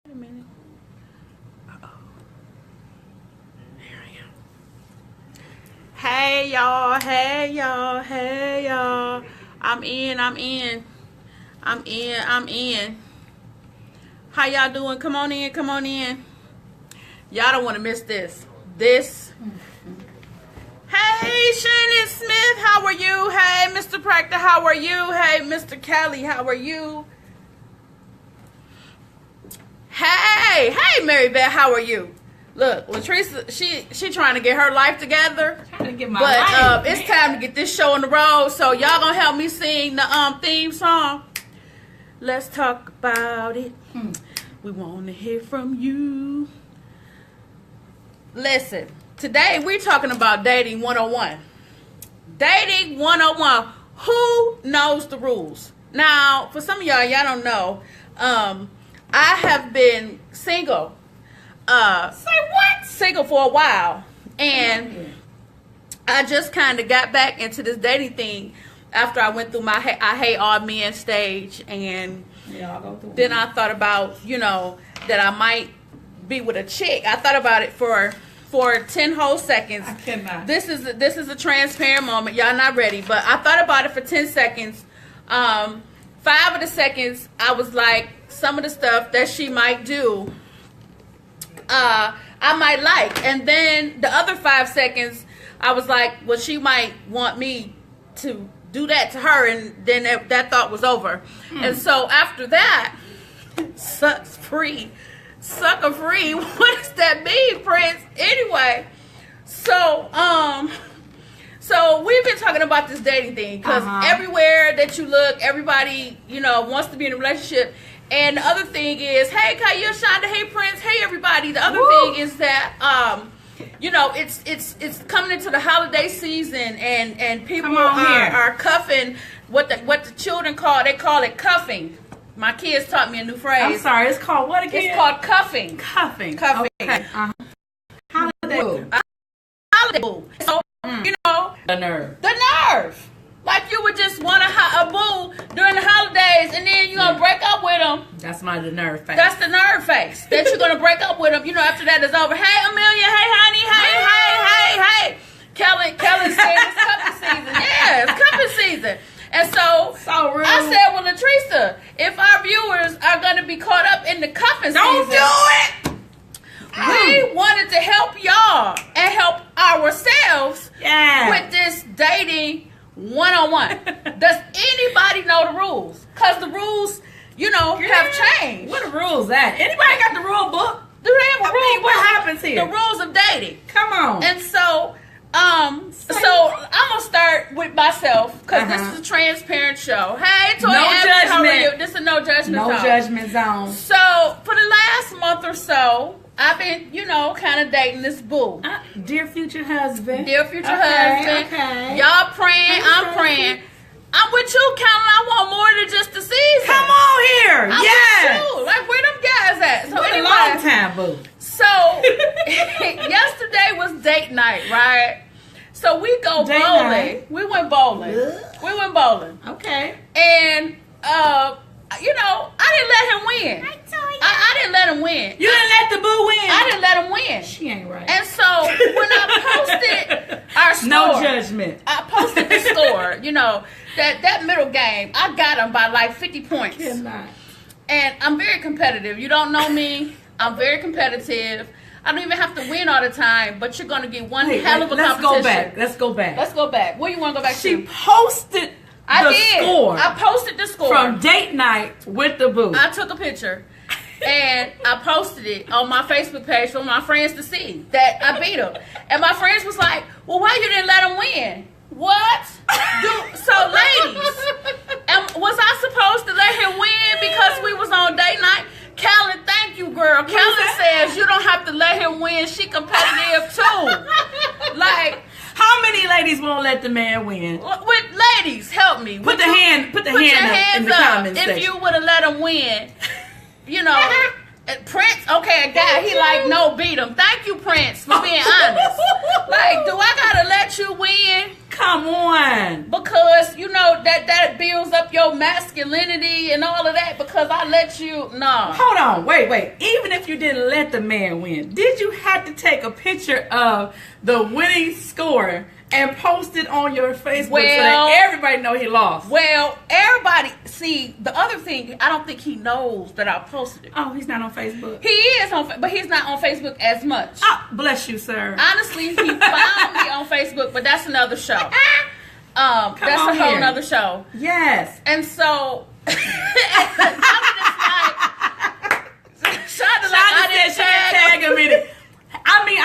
Wait a minute. Uh-oh. Here I am. Hey y'all, hey y'all, hey y'all. I'm in. How y'all doing? Come on in. Y'all don't want to miss this. Hey, Shannon Smith, how are you? Hey, Mr. Proctor, how are you? Hey, Mr. Kelly, how are you? Hey, Mary Beth, how are you? Look, Latrice, she trying to get her life together. Trying to get my but life, it's time to get this show on the road. So y'all gonna help me sing the theme song. Let's talk about it. We want to hear from you. Listen, today we're talking about dating 101. Dating 101. Who knows the rules? Now, for some of y'all don't know. I have been single. Say what? Single for a while, and I just kind of got back into this dating thing after I went through my I hate all men stage, and then I thought about that I might be with a chick. I thought about it for 10 whole seconds. I cannot. This is a transparent moment. Y'all not ready, but I thought about it for 10 seconds. 5 of the seconds I was like, some of the stuff that she might do, I might like, and then the other 5 seconds I was like, well, she might want me to do that to her, and then that thought was over. And so after that, sucker free. What does that mean, Prince? Anyway, so we've been talking about this dating thing because everywhere that you look, everybody wants to be in a relationship. And the other thing is, hey, Kaya, Shonda, hey, Prince, hey, everybody. The other thing is that, it's coming into the holiday season, and people are cuffing what the children call it cuffing. My kids taught me a new phrase. I'm sorry, it's called what again? It's called cuffing. Cuffing. Okay. Holiday boo. Holiday boo. So, The nerve. The nerve. Like you would just want a boo during the holidays, and then you're going to break up with them. That's the nerve face. That's the nerve face. That you're going to break up with them, after that is over. Hey, Amelia. Hey, honey. Hey. Kellen said it's cuffing season. Yeah, it's cuffing season. And so rude. I said, well, Latrice, if our viewers are going to be caught up in the cuffing Don't season. do it! We wanted to help y'all and help ourselves with this dating 101. Does anybody know the rules? Because the rules, have changed. What the rules at? Anybody got the rule book? Do they have a rule book? What happens here? The rules of dating. Come on. And so, I'm gonna start with myself because this is a transparent show. Hey, Toy, no judgment. How are you? This is no judgment zone. No judgment zone. So, for the last month or so, I've been, kind of dating this boo. Dear future husband. husband. Okay. Y'all praying, I'm praying. I'm with you, Calvin. I want more than just the season. Come on here. I'm with you. Like, where them guys at? So anyway, a long time, boo. So, yesterday was date night, right? So, we go Date bowling. night. We went bowling. Okay. And, I didn't let him win. I didn't let him win. You didn't let the boo win? I didn't let him win. She ain't right. And so when I posted our score, no judgment. I posted the score, that middle game, I got him by like 50 points. Cannot. And I'm very competitive. You don't know me. I'm very competitive. I don't even have to win all the time, but you're going to get one hell of a competition. Let's go back. Where you want to go back to? She posted score. I posted the score. From date night with the boo. I took a picture and I posted it on my Facebook page for my friends to see that I beat him. And my friends was like, well, why you didn't let him win? What? So, ladies, was I supposed to let him win because we was on date night? Callan, thank you, girl. Callan says you don't have to let him win. She competitive too. Like, how many ladies won't let the man win? With ladies, help me. Put your hand up in the comments section. If you would have let him win, Prince, okay, a guy, he like, no, beat him. Thank you, Prince, for being honest. Like, do I gotta let you win? Come on. Because, you know, that builds up your masculinity and all of that because I let you, no. Hold on, wait. Even if you didn't let the man win, did you have to take a picture of the winning score and post it on your Facebook so that everybody know he lost? Well, everybody, see, the other thing, I don't think he knows that I posted it. Oh, he's not on Facebook? He is but he's not on Facebook as much. Oh, bless you, sir. Honestly, he found me on Facebook, but that's another show. That's a whole nother show. Yes. And so, I didn't tag him in it. I mean,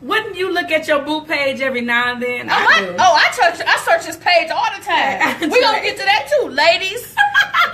wouldn't you look at your boo page every now and then? I search his page all the time. We gonna get to that too, ladies.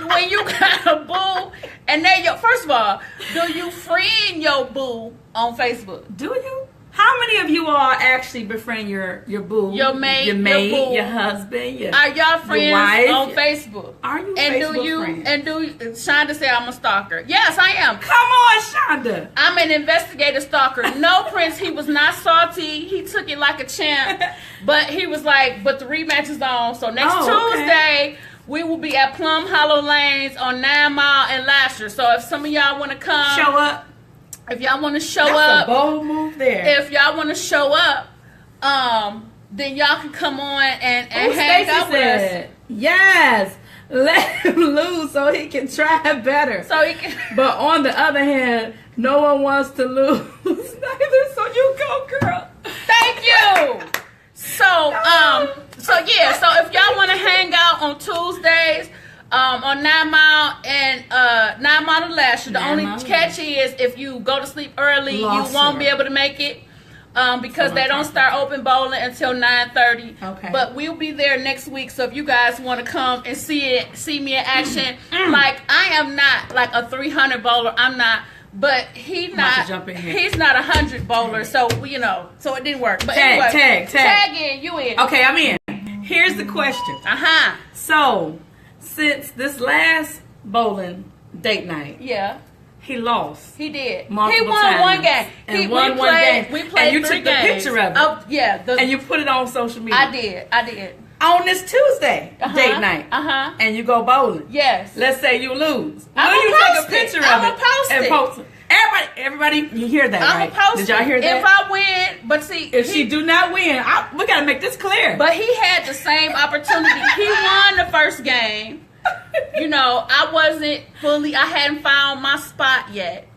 When you got a boo, and then first of all, do you friend your boo on Facebook? Do you? How many of you all actually befriend your boo, your mate, your husband, are y'all friends wife, on Facebook? Are you and Facebook friends? And do Shonda say I'm a stalker? Yes, I am. Come on, Shonda. I'm an investigative stalker. No, Prince, he was not salty. He took it like a champ, but he was like, but the rematch is on. So next Tuesday. We will be at Plum Hollow Lanes on 9 Mile and Lasher. So if some of y'all want to come, show up. If y'all want to show That's up, a bold move there. If y'all want to show up, then y'all can come on and hang out with us. Yes, let him lose so he can try better. So he can. But on the other hand, no one wants to lose neither. So you go, girl. Thank you. So so if y'all want to hang out on Tuesdays. On 9 Mile and 9 Mile and Lasher. The only catch is if you go to sleep early, you won't be able to make it because they don't start open bowling until 9:30. Okay. But we'll be there next week. So if you guys want to come and see me in action, like I am not like a 300 bowler. I'm not. But he's not 100 bowler. So so it didn't work. But tag in, you in. Okay, I'm in. Here's the question. So. Since this last bowling date night, he lost. He did. He won one game. He won one game. We played and you 3 took games. a picture of it. And you put it on social media. I did. On this Tuesday date night. And you go bowling. Yes. Let's say you lose. Will you take a picture of it and post it? Everybody, you hear that, right? Did y'all hear that? If I win, but see, if she do not win, we gotta make this clear. But he had the same opportunity. He won the first game. I wasn't I hadn't found my spot yet.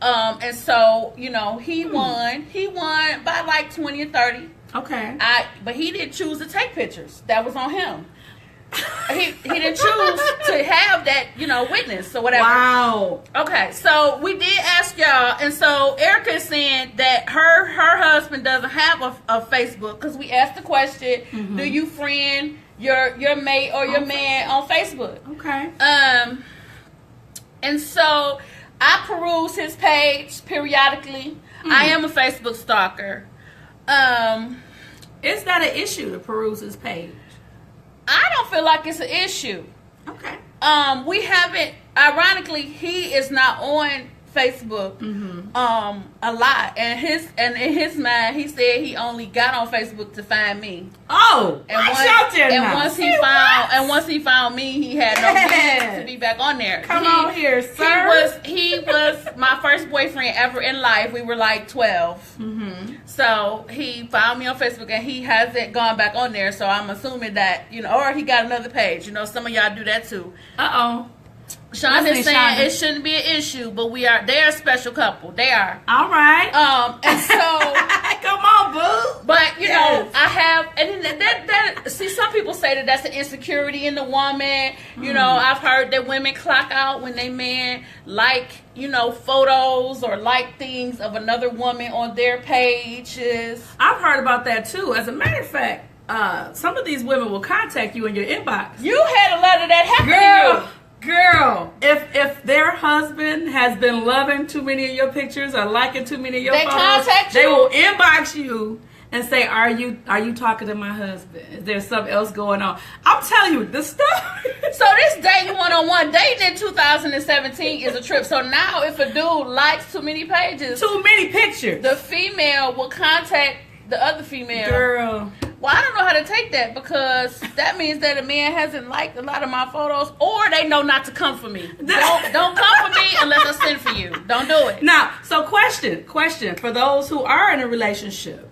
And so, he won. He won by like 20 or 30. Okay. But he didn't choose to take pictures. That was on him. He didn't choose to have that, witness or whatever. Wow. Okay, so we did ask y'all, and so Erica is saying that her husband doesn't have a Facebook because we asked the question, do you friend your mate or your man on Facebook? Okay. And so I peruse his page periodically. I am a Facebook stalker. Is that an issue to peruse his page? I don't feel like it's an issue. Okay. We haven't. Ironically, he is not on Facebook a lot, and in his mind, he said he only got on Facebook to find me. Oh, once he found me, he had no reason to be back on there. Come on here, sir. He was my first boyfriend ever in life. We were like 12. So he found me on Facebook, and he hasn't gone back on there. So I'm assuming that or he got another page. Some of y'all do that too. Sean is saying it shouldn't be an issue, but they're a special couple. They are. All right. And so come on, boo. But I have, and that see, some people say that that's an insecurity in the woman. I've heard that women clock out when they men like photos or like things of another woman on their pages. I've heard about that too. As a matter of fact, some of these women will contact you in your inbox. You had a lot of that happen to you. Girl, if their husband has been loving too many of your pictures or liking too many of your photos, they will inbox you and say, "Are you talking to my husband? Is there something else going on?" I'm telling you, this stuff. So this dating one-on-one dating in 2017 is a trip. So now, if a dude likes too many pages, too many pictures, the female will contact the other female. Girl. Well, I don't know how to take that because that means that a man hasn't liked a lot of my photos, or they know not to come for me. Don't come for me unless I send for you. Don't do it. Now, so question for those who are in a relationship.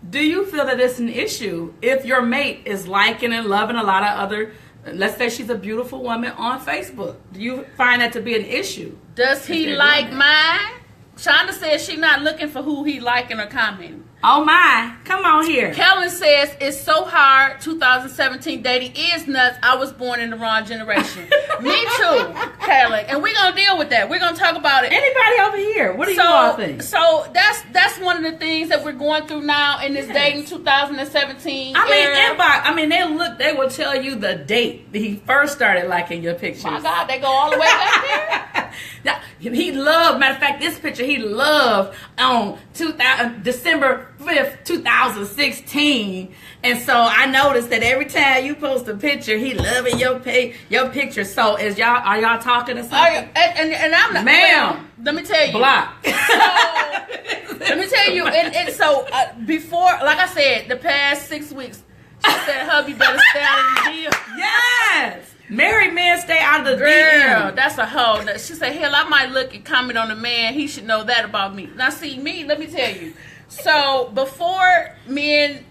Do you feel that it's an issue if your mate is liking and loving a lot of other, let's say she's a beautiful woman on Facebook? Do you find that to be an issue? Does he like mine? Shonda says she's not looking for who he liking or commenting. Oh my, come on here. Kellen says it's so hard. 2017 dating is nuts. I was born in the wrong generation. Me too, Kellen. And we're gonna deal with that. We're gonna talk about it. Anybody over here? What do you all think? So that's one of the things that we're going through now in this dating 2017. I mean, they will tell you the date that he first started liking your pictures. My God, they go all the way back there. Now, he loved, matter of fact, this picture he loved on December 5th, 2016. And so I noticed that every time you post a picture, he loving your picture. So are y'all talking or something? And I'm not, ma'am. Let me tell you. Block. So, let me tell you. Before, like I said, the past 6 weeks, she said, hubby better stay out of the deal. Yes. Married men stay out of the Girl, DM. that's a hoe. She said, hell, I might look and comment on a man. He should know that about me. Now, see, me, let me tell you. So, before me and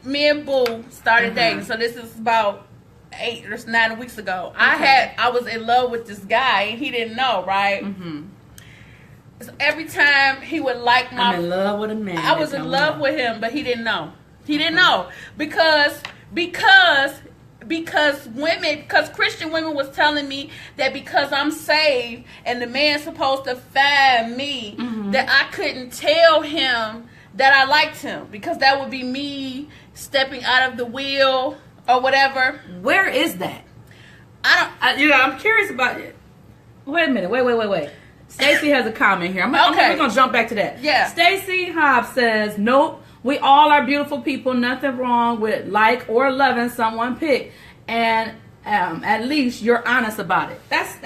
Boo started dating, so this is about 8 or 9 weeks ago, okay. I was in love with this guy, and he didn't know, right? Mm-hmm. So every time he would like my... I'm in love with a man. I was in love with him, but he didn't know. He didn't know. Because Christian women was telling me that because I'm saved and the man's supposed to find me, that I couldn't tell him that I liked him because that would be me stepping out of the wheel or whatever. Where is that? I'm curious about it. Wait a minute. Wait. Stacy has a comment here. We're going to jump back to that. Yeah. Stacy Hobbs says, nope. We all are beautiful people. Nothing wrong with like or loving someone pick, and at least you're honest about it. That's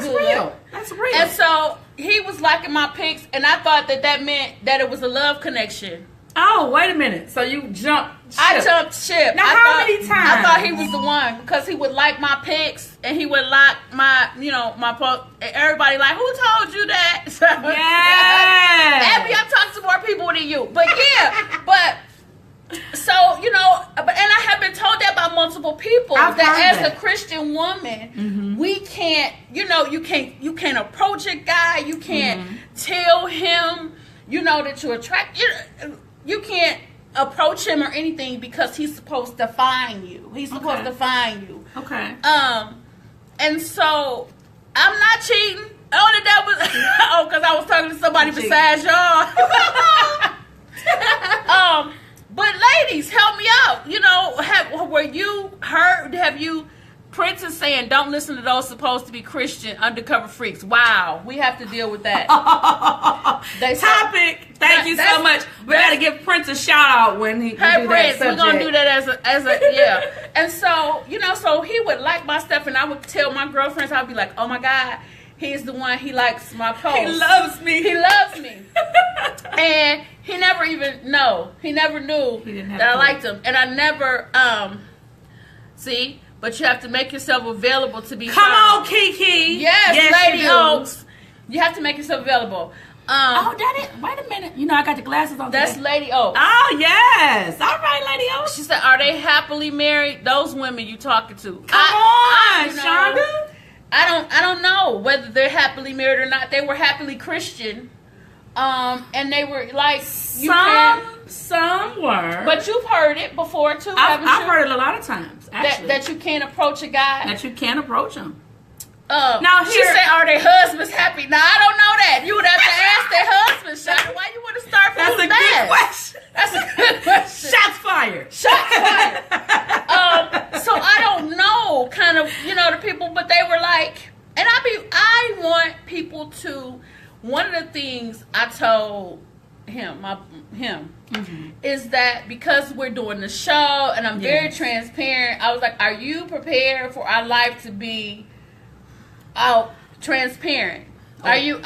real. That's real. And so he was liking my pics, and I thought that meant that it was a love connection. Oh, wait a minute. So you jumped ship. I jumped ship. Now, how many times? I thought he was the one because he would like my pics and he would like my, my post. Everybody like, who told you that? Yeah. Abby, I'm talking to more people than you. But yeah, so, and I have been told that by multiple people that as a Christian woman, we can't, you can't approach a guy. You can't tell him, that you're attracted. You can't approach him or anything because he's supposed to find you. He's supposed to find you. Okay. And so I'm not cheating. That was because I was talking to somebody besides y'all. But ladies, help me out. Have you Princess saying, don't listen to those supposed to be Christian undercover freaks. Wow, we have to deal with that. Topic. Thank you so much. We got to give Prince a shout out when he. Hey, Prince, we're gonna do that as a yeah. And so so he would like my stuff, and I would tell my girlfriends, I'd be like, oh my God, he's the one. He likes my post. He loves me. He loves me. And he never knew that I liked him, and I never see. But you have to make yourself available to be Come on, Kiki. Yes, Lady Oaks. You have to make yourself available. That it. Wait a minute. I got the glasses on. That's today. Lady Oaks. Oh, yes. All right, Lady Oaks. She said, are they happily married? Those women you talking to. Come on, Shonda. I don't know whether they're happily married or not. They were happily Christian. And they were like... Some were. But you've heard it before, too, I've heard it a lot of times, actually. That you can't approach a guy. That you can't approach him. Now she said, are their husbands happy? Now, I don't know that. You would have to ask their husbands, Shonda. Why you want to start from the good question. That's a good question. Shots fired. So I don't know, kind of, the people, but they were like, and I want people to, one of the things I told him is that because we're doing the show and I'm very transparent, I was like, are you prepared for our life to be out transparent? Are you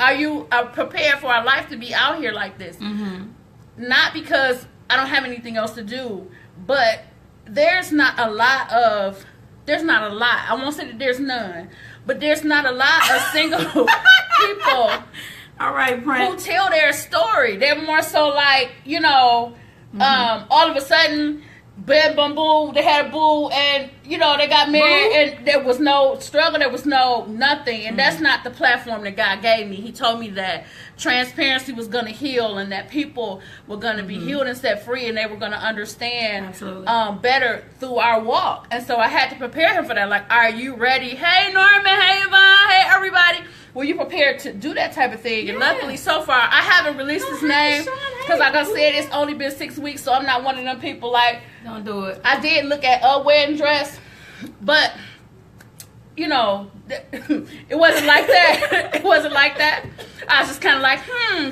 prepared for our life to be out here like this? Not because I don't have anything else to do, but there's not a lot. I won't say that there's none, but there's not a lot of single people. All right, Prince. Who tell their story. They're more so like, all of a sudden, bam, boom, boom, they had a boo, and, they got married, and there was no struggle, there was no nothing, and that's not the platform that God gave me. He told me that transparency was going to heal, and that people were going to be healed and set free, and they were going to understand better through our walk. And so I had to prepare him for that. Like, are you ready? Hey, Norman. Hey, Yvonne. Hey, everybody. Were you prepared to do that type of thing? And luckily, so far, I haven't released his name because, like I said, it's only been 6 weeks, so I'm not one of them people like. Don't do it. I did look at a wedding dress, but it wasn't like that. It wasn't like that. I was just kind of like,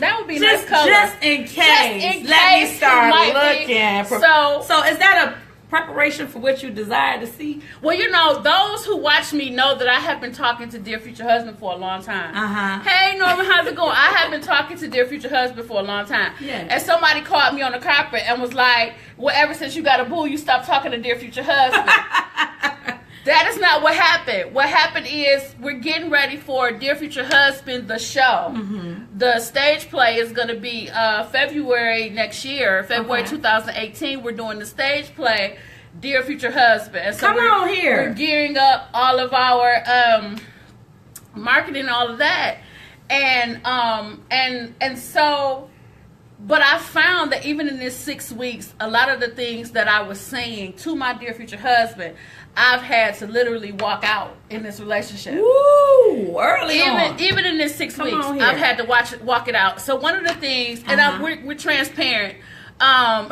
that would be a nice color. Just in case. Let me start looking. So is that a preparation for what you desire to see? Well, those who watch me know that I have been talking to Dear Future Husband for a long time. Hey, Norman, how's it going? I have been talking to Dear Future Husband for a long time. Yeah. And somebody called me on the carpet and was like, well, ever since you got a boo, you stopped talking to Dear Future Husband. That is not what happened. What happened is we're getting ready for Dear Future Husband, the show. The stage play is going to be February next year, February 2018. We're doing the stage play, Dear Future Husband. And so Come on here. We're gearing up all of our marketing, all of that, and so. But I found that even in this 6 weeks, a lot of the things that I was saying to my dear future husband, I've had to literally walk out in this relationship. Woo! Early on. Even in this 6 weeks, I've had to walk it out. So one of the things, and we're transparent. Kellen,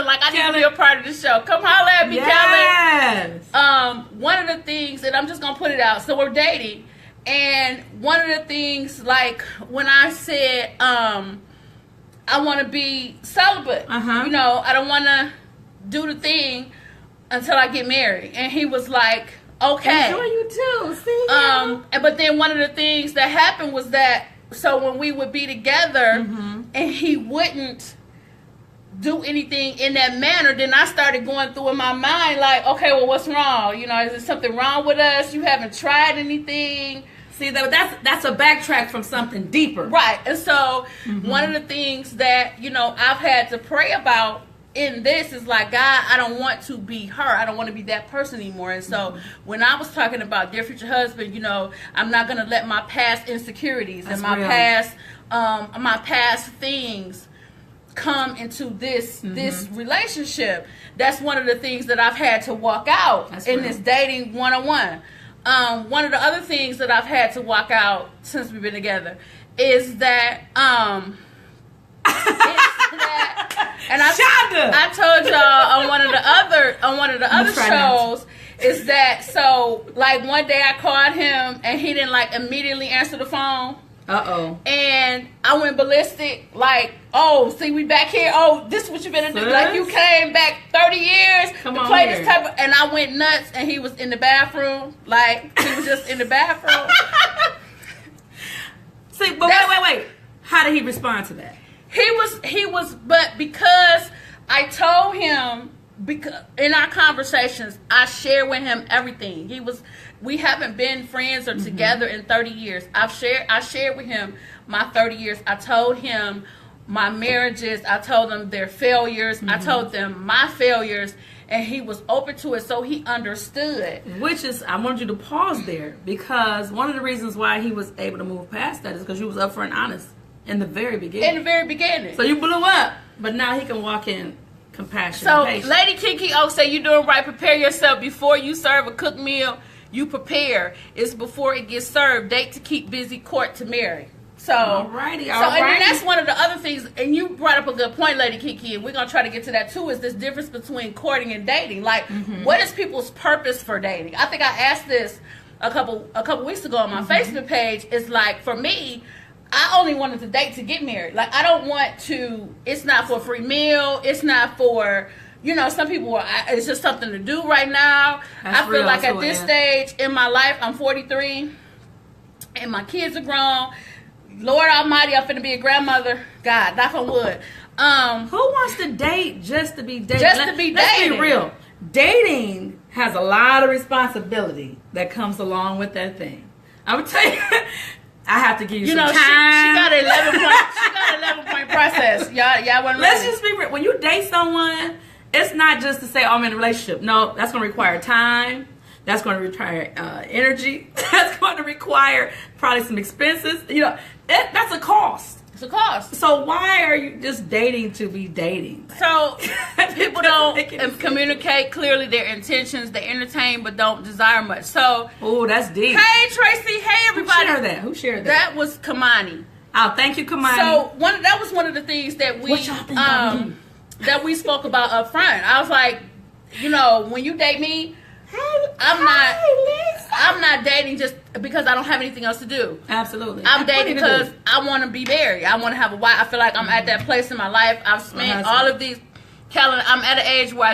like, I need to be a part of the show. Come holler at me, Kellen. One of the things, and I'm just going to put it out. So we're dating. And one of the things, like, when I said, I want to be celibate. I don't want to do the thing until I get married. And he was like, okay. Enjoy you too. See? But then one of the things that happened was that, so when we would be together and he wouldn't do anything in that manner, then I started going through in my mind like, okay, well, what's wrong? Is there something wrong with us? You haven't tried anything? See, that's a backtrack from something deeper. Right. And so one of the things that, I've had to pray about in this is like, God, I don't want to be her. I don't want to be that person anymore. And so when I was talking about dear future husband, I'm not going to let my past insecurities and my past things come into this relationship. That's one of the things that I've had to walk out in this dating 101. One of the other things that I've had to walk out since we've been together is that, and I told y'all on one of the other shows is that, so like one day I called him and he didn't like immediately answer the phone. And I went ballistic, like, oh, see, we back here. Oh, this is what you better do. Like, you came back 30 years to play this type of, and I went nuts, and he was in the bathroom. Like, he was just in the bathroom. See, but wait. How did he respond to that? He was, but because I told him, because in our conversations, I shared with him everything. We haven't been friends or together in 30 years. I shared with him my 30 years. I told him my marriages. I told him their failures. I told them my failures, and he was open to it, so he understood. Which is, I wanted you to pause there, because one of the reasons why he was able to move past that is because you was upfront and honest in the very beginning. So you blew up, but now he can walk in compassion. So, Lady Kiki O say you're doing right. Prepare yourself before you serve a cooked meal. You prepare. It's before it gets served. Date to keep busy, court to marry. So, alrighty. And then that's one of the other things, and you brought up a good point, Lady Kiki, and we're going to try to get to that too, is this difference between courting and dating. Like, what is people's purpose for dating? I think I asked this a couple weeks ago on my Facebook page. It's like, for me, I only wanted to date to get married. Like, I don't want to, it's not for a free meal. It's not for, some people, it's just something to do right now. I feel like at this stage in my life, I'm 43, and my kids are grown. Lord Almighty, I'm finna be a grandmother. God, knock on wood. Who wants to date just to be dating? Let's be real. dating has a lot of responsibility that comes along with that thing. I would tell you, I have to give you some time. She got an 11-point process. Y'all want to Let's just be real. When you date someone, it's not just to say, oh, I'm in a relationship. No, that's going to require time. That's going to require energy. That's going to require probably some expenses. You know, that's a cost. It's a cost. So why are you just dating to be dating? So people don't communicate clearly their intentions. They entertain but don't desire much. So, oh, that's deep. Hey Tracy, hey everybody. Who shared that? That was Kamani. Oh, thank you, Kamani. So that was one of the things that we that we spoke about up front. I was like, you know, when you date me, I'm not dating just because I don't have anything else to do. Absolutely. I'm dating because I want to be married. I want to have a wife. I feel like I'm at that place in my life. I've spent all of these. Kellen, I'm at an age where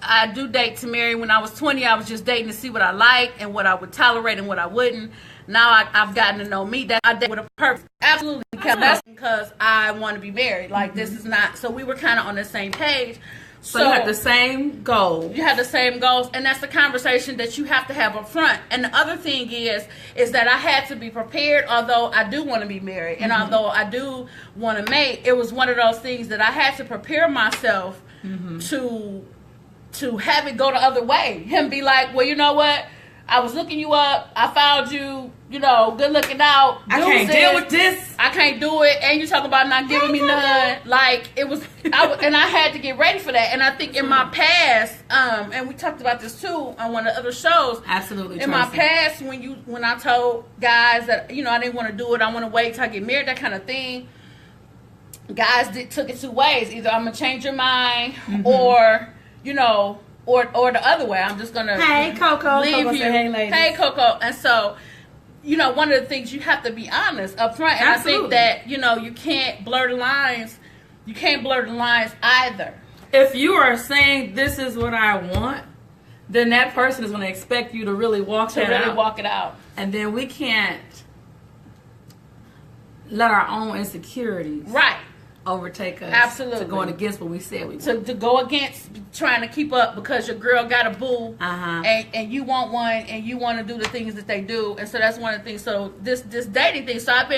I do date to marry. When I was 20, I was just dating to see what I like and what I would tolerate and what I wouldn't. Now I've gotten to know me. That I date with a purpose. Absolutely, Kellen. That's because I want to be married. Like this is not. So we were kind of on the same page. So you had the same goal. You have the same goals, and that's the conversation that you have to have up front. And the other thing is that I had to be prepared, although I do want to be married, and although I do want to mate, it was one of those things that I had to prepare myself to have it go the other way. Him be like, well, you know what? I was looking you up. I found you, you know, good looking out. I can't deal with this. I can't do it. And you talk about not giving me none. Like, it was, and I had to get ready for that. And I think in my past, and we talked about this too on one of the other shows. Absolutely. In my past, when I told guys that, you know, I didn't want to do it, I want to wait till I get married, that kind of thing, guys took it two ways. Either I'm going to change your mind or, you know, or the other way. I'm just gonna leave Coco you. Hey Coco. And so, you know, one of the things you have to be honest up front. And absolutely. I think that, you know, you can't blur the lines. You can't blur the lines either. If you are saying this is what I want, then that person is going to expect you to really walk it out. And then we can't let our own insecurities overtake us. Absolutely. To going against what we said we want. To go against trying to keep up because your girl got a boo and you want one and you want to do the things that they do. And so that's one of the things. So this dating thing. So I've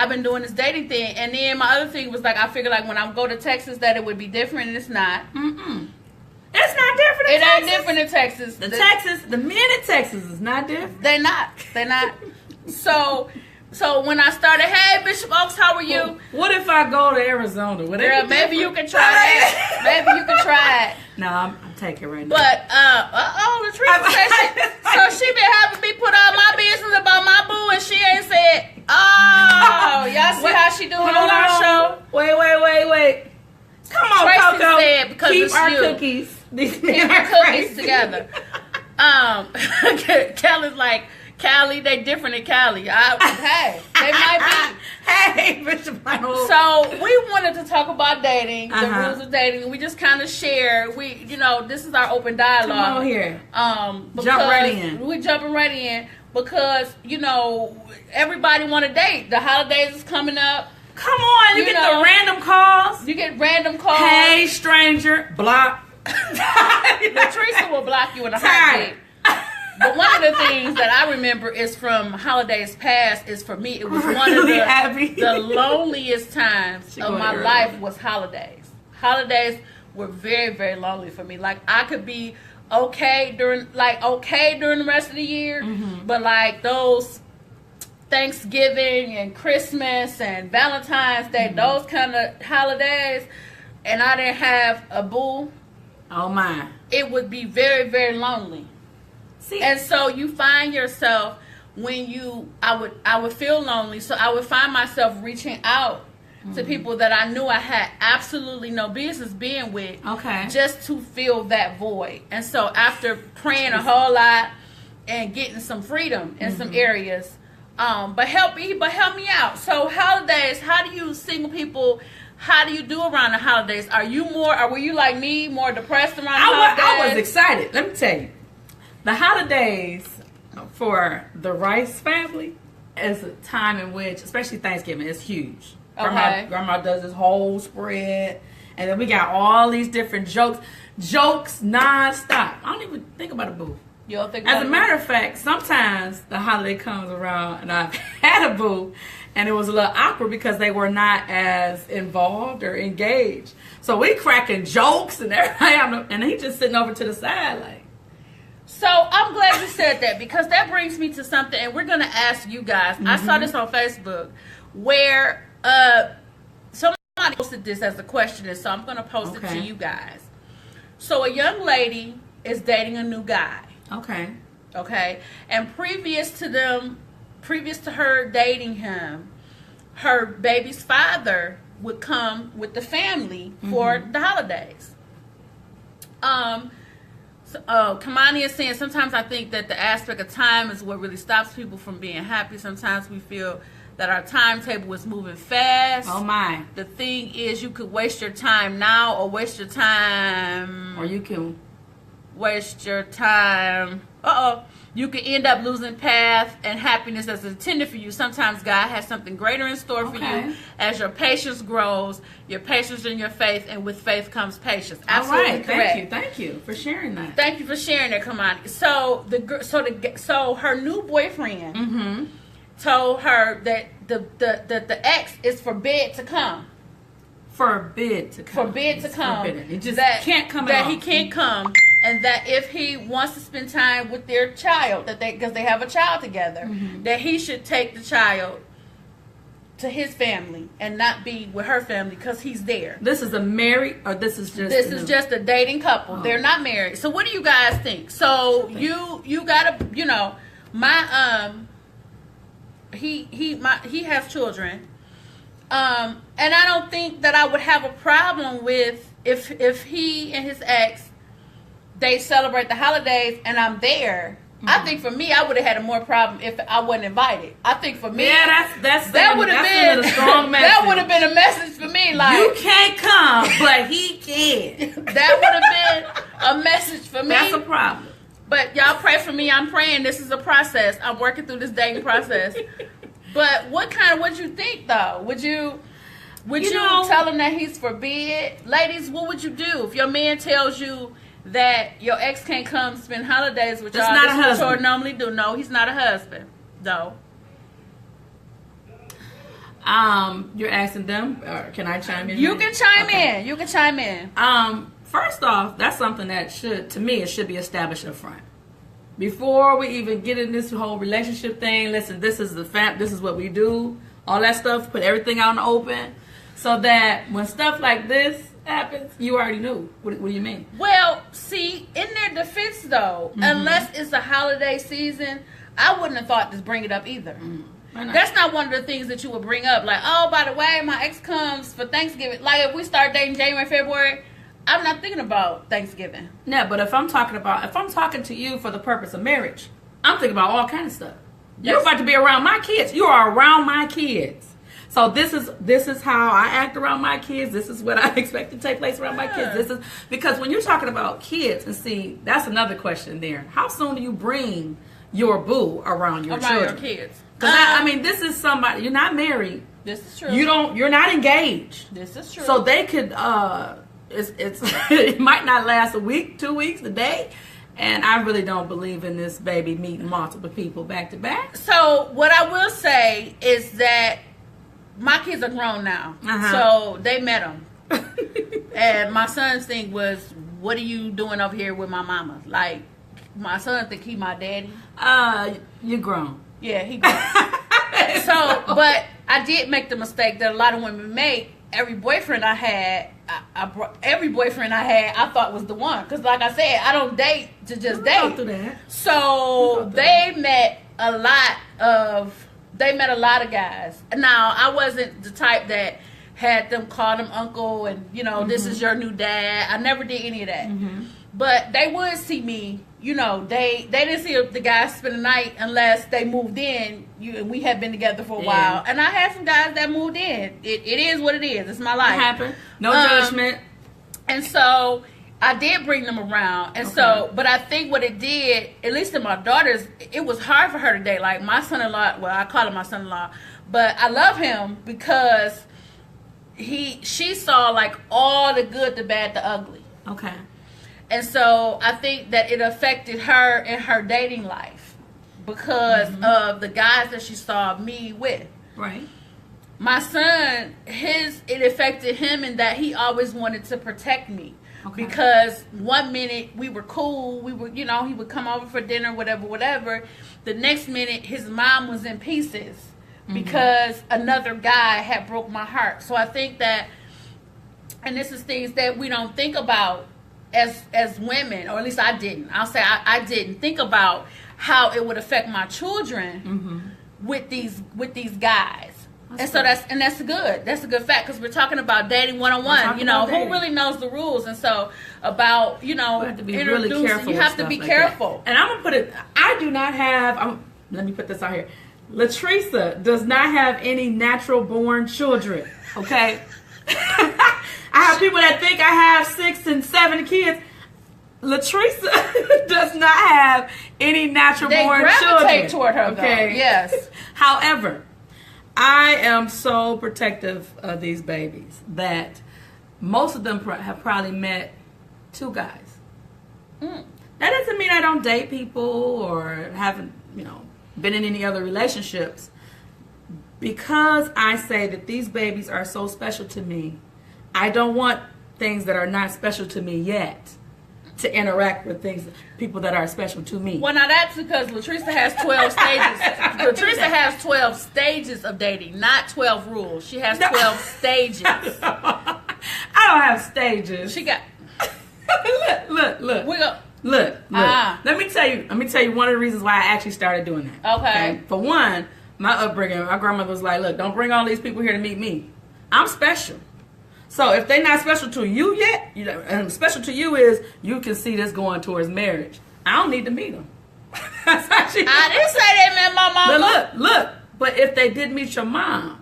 been doing this dating thing. And then my other thing was like, I figured like when I go to Texas that it would be different, and it's not. It's not different in Texas. It ain't different in Texas. The men in Texas is not different. They're not. So when I started, hey Bishop Oaks, how are you? Well, what if I go to Arizona? Girl, maybe you can try that. Maybe you can try it. No, I'm taking right now. But Latrice said so she been having me put out my business about my boo, and she ain't said, oh, y'all see how she doing on our show? Wait. Come on, Tracy Coco. Said because keep it's our you. cookies. Keep our cookies together. Kelly's like, Cali, they different in Cali. Hey, they might be. Hey, Bishop Michael. So we wanted to talk about dating, the rules of dating. We just kind of share. This is our open dialogue. Come on here. Jump right in. We're jumping right in because everybody want to date. The holidays is coming up. Come on, you get the random calls. You get random calls. Hey, stranger, block. Latrice will block you in a heartbeat. But one of the things that I remember is from holidays past is for me, it was one of the loneliest times of my life was holidays. Holidays were very, very lonely for me. Like I could be okay during the rest of the year, but like those Thanksgiving and Christmas and Valentine's Day, those kind of holidays, and I didn't have a boo. Oh my. It would be very, very lonely. See? And so you find yourself I would feel lonely, so I would find myself reaching out to people that I knew I had absolutely no business being with, just to fill that void. And so after praying a whole lot and getting some freedom in some areas, but help me out. So holidays, how do you single people? How do you do around the holidays? Were you like me, more depressed around the holidays? I was excited. Let me tell you. The holidays for the Rice family is a time in which, especially Thanksgiving, is huge. Grandma does this whole spread, And then we got all these different jokes nonstop. I don't even think about a boo. You don't think about As a matter of fact, sometimes the holiday comes around and I've had a boo and it was a little awkward because they were not as involved or engaged. So we cracking jokes and everything, and he just sitting over to the side like. So I'm glad you said that, because that brings me to something, and we're going to ask you guys. I saw this on Facebook where somebody posted this as a question, and so I'm going to post it to you guys. So a young lady is dating a new guy. Okay. And previous to her dating him, her baby's father would come with the family for the holidays. Kamani is saying, sometimes I think that the aspect of time is what really stops people from being happy. Sometimes we feel that our timetable is moving fast. Oh my. The thing is, you could waste your time now, or waste your time. Or you can waste your time. You could end up losing path and happiness that's intended for you. Sometimes God has something greater in store for you. As your patience grows, your patience in your faith, and with faith comes patience. Absolutely all right. correct. Thank you for sharing that. Thank you for sharing that, Kamani. So her new boyfriend told her that the ex is forbid to come. Forbid to come. Forbidden. It just can't come. He can't come. And that if he wants to spend time with their child, because they have a child together, that he should take the child to his family and not be with her family because he's there. This is a married, or this is just just a dating couple. They're not married. So what do you guys think? So you gotta, he has children, and I don't think that I would have a problem with if he and his ex, they celebrate the holidays and I'm there. I think for me, I would have had a more problem if I wasn't invited. I think for me, that would have been a strong message. That would have been a message for me, like, you can't come, but he can. That would have been a message for me. That's a problem. But y'all pray for me. I'm praying. This is a process. I'm working through this dating process. But what you think though? Would you tell him that he's forbid? Ladies, what would you do if your man tells you that your ex can't come spend holidays with y'all? That's not a husband. What y'all normally do. No, he's not a husband. No. You're asking them, or can I chime in? You can chime in. You can chime in. First off, that's something that should be established up front. Before we even get in this whole relationship thing, listen, this is this is what we do. All that stuff, put everything out in the open, so that when stuff like this happens, you already knew. What do you mean? Well, see, in their defense though, unless it's a holiday season, I wouldn't have thought to bring it up either. That's not one of the things that you would bring up. Like, oh, by the way, my ex comes for Thanksgiving. Like, if we start dating January, February, I'm not thinking about Thanksgiving. Yeah, but if I'm talking to you for the purpose of marriage, I'm thinking about all kinds of stuff. You're about to be around my kids. You are around my kids. So this is how I act around my kids. This is what I expect to take place around my kids. This is because when you're talking about kids, and see, that's another question there. How soon do you bring your boo around your children? Your kids. Because I mean, this is somebody, you're not married. This is true. You're not engaged. This is true. So they could it might not last a week, 2 weeks, a day. And I really don't believe in this baby meeting multiple people back to back. So what I will say is that my kids are grown now, so they met him. And my son's thing was, what are you doing over here with my mama? Like, my son think he my daddy. You're grown. Yeah, he grown. So, but I did make the mistake that a lot of women make. Every boyfriend I had, I thought was the one. Because like I said, I don't date to just date. Through that. So they met a lot of guys. Now, I wasn't the type that had them call them uncle and, this is your new dad. I never did any of that. But they would see me, they didn't see the guys spend the night unless they moved in. And we had been together for a while. And I had some guys that moved in. It is what it is. It's my life. It happened. No judgment. And so I did bring them around. And but I think what it did, at least in my daughters, it was hard for her to date. Like my son-in-law, well, I call him my son-in-law, but I love him because she saw like all the good, the bad, the ugly. Okay. And so I think that it affected her in her dating life because of the guys that she saw me with. Right. My son, it affected him in that he always wanted to protect me. Okay. Because one minute we were cool, he would come over for dinner, whatever. The next minute his mom was in pieces because another guy had broke my heart. So I think that, and this is things that we don't think about as women, or at least I didn't. I'll say I didn't think about how it would affect my children with these guys. That's good. That's a good fact because we're talking about dating 101. Who really knows the rules, and so about you have to be really careful. You have to be careful. And I'm gonna put it. I do not have. Let me put this out here. Latresa does not have any natural born children. Okay. I have people that think I have 6 and 7 kids. Latresa does not have any natural born children. They gravitate toward her, okay? Though. Yes. However, I am so protective of these babies that most of them have probably met 2 guys. That doesn't mean I don't date people or haven't, been in any other relationships. Because I say that these babies are so special to me, I don't want things that are not special to me yet to interact with people that are special to me. Well, now that's because Latresa has 12 stages. Latresa has 12 stages of dating, not 12 rules. She has 12 stages. I don't have stages. She got. Look. Look. Let me tell you one of the reasons why I actually started doing that. Okay. For one, my upbringing, my grandmother was like, look, don't bring all these people here to meet me. I'm special. So if they're not special to you yet, and special to you is you can see this going towards marriage. I don't need to meet them. I didn't say they met my mama. But look. But if they did meet your mom,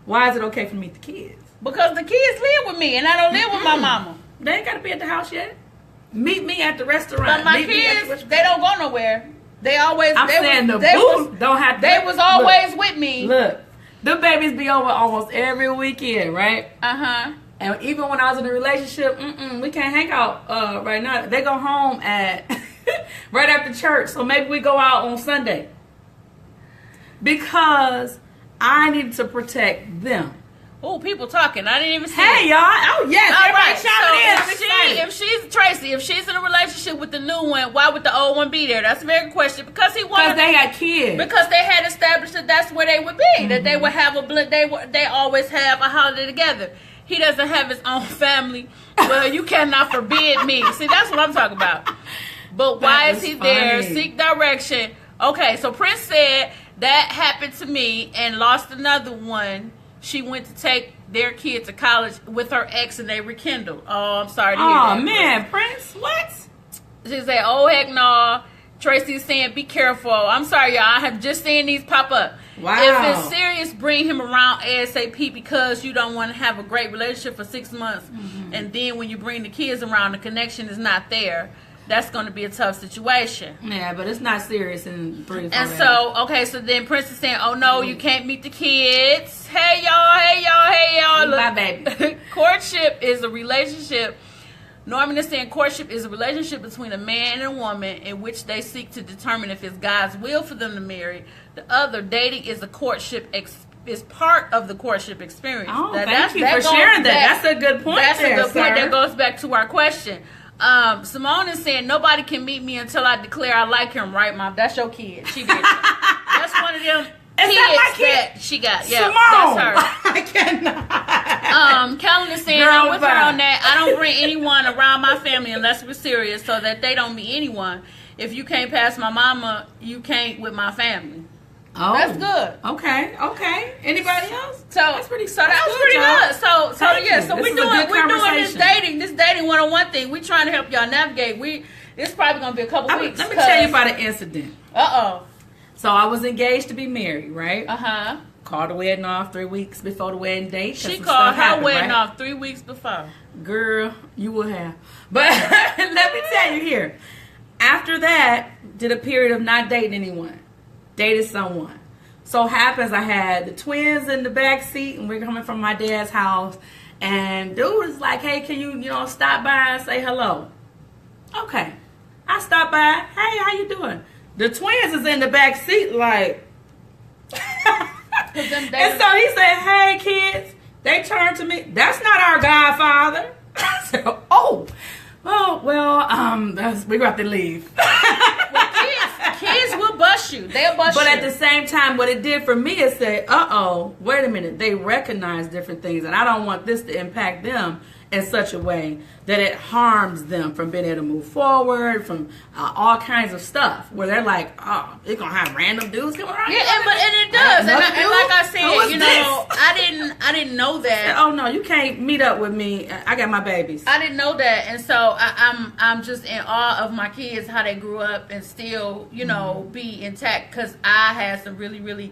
why is it okay for me to meet the kids? Because the kids live with me, and I don't live with my mama. They ain't got to be at the house yet. Meet me at the restaurant. But my kids, they don't go nowhere. They always. I'm saying the boo don't have to. They was always with me. Look, the babies be over almost every weekend, right? And even when I was in a relationship, we can't hang out right now. They go home at right after church, so maybe we go out on Sunday. Because I need to protect them. Oh, people talking. I didn't even see it. Y'all. Oh, yes. All right. So if she's in a relationship with the new one, why would the old one be there? That's a very good question. Because they had kids. Because they had established that that's where they would be. That they would have they always have a holiday together. He doesn't have his own family. Well, you cannot forbid me. See, that's what I'm talking about. But why is he there? Seek direction. Okay, so Prince said that happened to me and lost another one. She went to take their kid to college with her ex and they rekindled. Oh, I'm sorry to hear that. Oh, man, Prince, what? She said, oh, heck no. Tracy's saying, be careful. I'm sorry, y'all. I have just seen these pop up. Wow. If it's serious, bring him around ASAP because you don't want to have a great relationship for 6 months. And then when you bring the kids around, the connection is not there. That's going to be a tough situation. Yeah, but it's not serious in 3 to 4 And so, so then Prince is saying, oh, no, you can't meet the kids. Hey, y'all. Look, my baby. Courtship is a relationship. Norman is saying courtship is a relationship between a man and a woman in which they seek to determine if it's God's will for them to marry. The other, dating, is a courtship is part of the courtship experience. Oh, thank you for sharing that. That's a good point. That's a good point. That goes back to our question. Simone is saying nobody can meet me until I declare I like him, right, Mom? That's your kid. She did. That's one of them kids that she got. Yeah, Simone. That's her. I cannot. Kellen is saying I'm with her on that. I don't bring anyone around my family unless we're serious, so that they don't meet anyone. If you can't pass my mama, you can't with my family. Oh, that's good. Okay. Anybody else? That was pretty good. So we're doing this dating 101 thing. We're trying to help y'all navigate. It's probably gonna be a couple weeks. Let me tell you about an incident. So I was engaged to be married, right? Called the wedding off 3 weeks before the wedding date. She called her wedding off 3 weeks before. Girl, you will have. But let me tell you here. After that, did a period of not dating anyone. Dated someone. so happens I had the twins in the back seat, and we're coming from my dad's house, and dude was like, hey, can you stop by and say hello? Okay. I stopped by. Hey, how you doing? The twins is in the back seat like... And so he said, hey, kids. They turned to me. That's not our godfather. I said, oh, well, we got to leave. Well, kids will bust you. They'll bust you. But at the same time, what it did for me is say, wait a minute. They recognize different things, and I don't want this to impact them in such a way that it harms them from being able to move forward, from all kinds of stuff where they're like, oh, they're gonna have random dudes coming around. Yeah, and it does. And like I said, I didn't know that. Said, oh no, you can't meet up with me. I got my babies. I didn't know that, and so I'm just in awe of my kids, how they grew up and still be intact. Because I had some really, really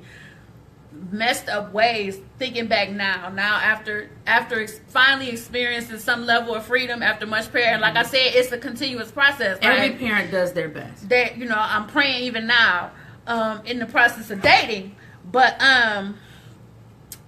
messed up ways thinking back now after finally experiencing some level of freedom after much prayer. And like I said, it's a continuous process. Every parent does their best. That I'm praying even now in the process of dating, but